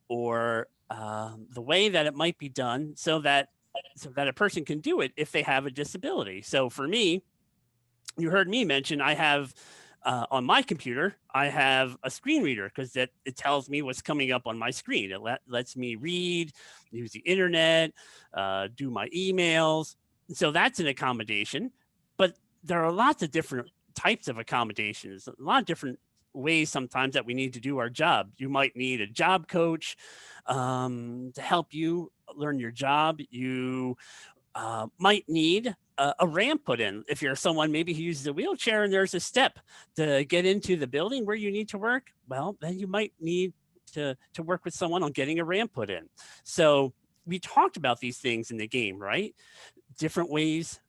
or the way that it might be done so that a person can do it if they have a disability. So for me, you heard me mention I have on my computer, I have a screen reader because it tells me what's coming up on my screen. It lets me read, use the internet, do my emails. So that's an accommodation. But there are lots of different types of accommodations, a lot of different ways sometimes that we need to do our job. You might need a job coach to help you learn your job. You might need a ramp put in. If you're someone maybe who uses a wheelchair and there's a step to get into the building where you need to work, well, then you might need to work with someone on getting a ramp put in. So we talked about these things in the game, right? Different ways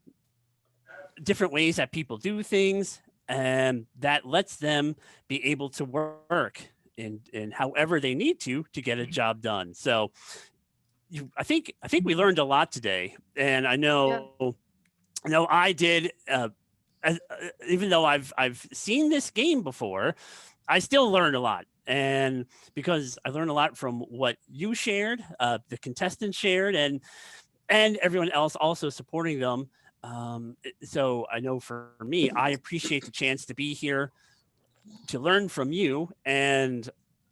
that people do things, and that lets them be able to work in however they need to get a job done. So I think we learned a lot today, and I know I did. Even though I've seen this game before, I still learned a lot, and because I learned a lot from what you shared, the contestants shared, and everyone else also supporting them. So I know for me, I appreciate the chance to be here to learn from you, and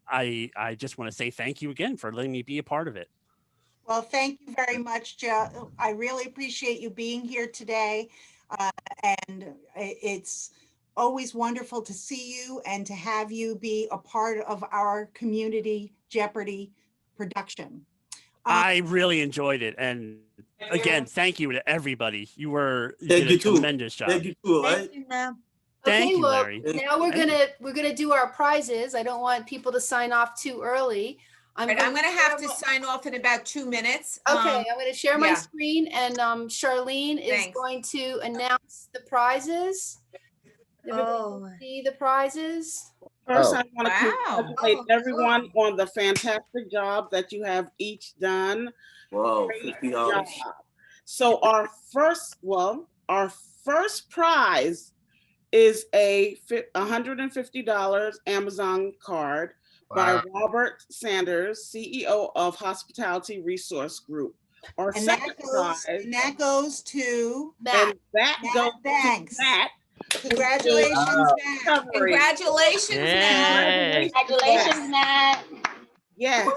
I just want to say thank you again for letting me be a part of it. Well, thank you very much, Joe. I really appreciate you being here today. And it's always wonderful to see you and to have you be a part of our community Jeopardy production. I really enjoyed it. And again, thank you to everybody. You did a tremendous job. Thank you too, right? Thank you, ma'am. Thank Okay, you, well, Larry. now we're gonna do our prizes. I don't want people to sign off too early. I'm going to have to sign off in about 2 minutes. Okay, I'm going to share my yeah. screen, and Charlene is Thanks. going to announce the prizes. Everybody see the prizes? First, I want to Wow. congratulate everyone on the fantastic job that you have each done. Wow, Great $50. job. So our first prize is a $150 Amazon card by Robert Sanders, CEO of Hospitality Resource Group. Our second prize, and that goes to Matt. Thanks. Matt. Congratulations, Matt. Congratulations, Matt. Congratulations, Matt. Yes.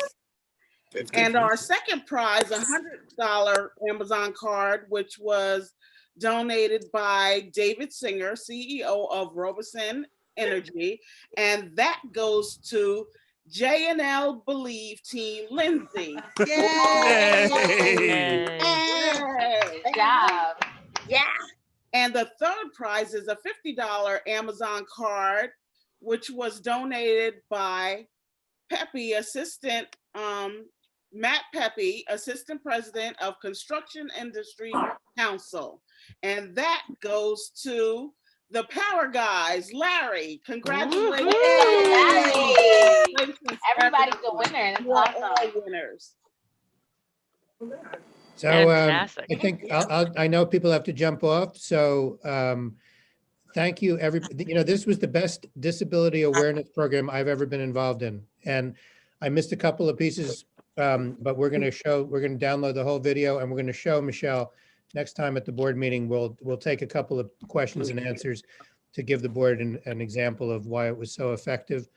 And our second prize, a $100 Amazon card, which was donated by David Singer, CEO of Robeson Energy, and that goes to J&L Believe Team Lindsay. Yay! Good job. Yeah. And the third prize is a $50 Amazon card, which was donated by Pepe, Matt Pepe, Assistant President of Construction Industry Council. And that goes to the Power Guys. Larry, congratulations. Everybody's a winner. That's awesome. All winners. So I think I know people have to jump off. So thank you, everybody. You know, this was the best disability awareness program I've ever been involved in. And I missed a couple of pieces, but we're going to download the whole video, and we're going to show Michele next time at the board meeting. We'll take a couple of questions and answers to give the board an example of why it was so effective.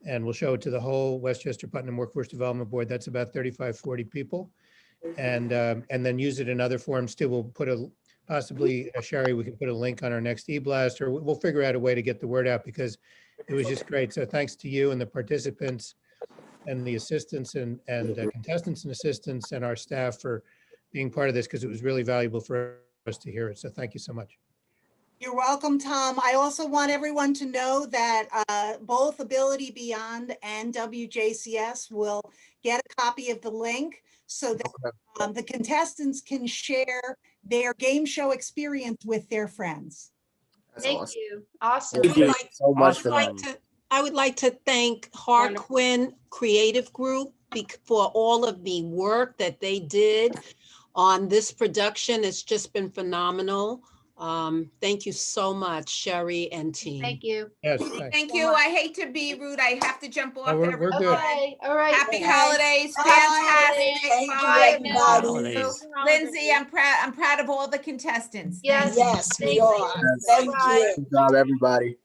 And we'll show it to the whole Westchester-Putnam Workforce Development Board. That's about 35, 40 people. And then use it in other forms too. We'll put possibly, Sherry, we can put a link on our next e-blast, or we'll figure out a way to get the word out, because it was just great. So thanks to you and the participants and the assistants and contestants and assistants and our staff for being part of this, because it was really valuable for us to hear it. So thank you so much. You're welcome, Tom. I also want everyone to know that both Ability Beyond and WJCS will get a copy of the link so that the contestants can share their game show experience with their friends. Thank you. Awesome. Thank you so much for that. I would like to thank Harquin Creative Group for all of the work that they did on this production. It's just been phenomenal. Thank you so much, Sherry and team. Thank you. Yes, Thank you. I hate to be rude. I have to jump off. we're good. everyone. Okay, all right. Happy okay. holidays. Bye. Fantastic. Thank you, Bye, everybody. Holidays. Lindsay, I'm proud of all the contestants. Yes. Yes, we Thank are. you. Thank Bye-bye. you. Good job, everybody.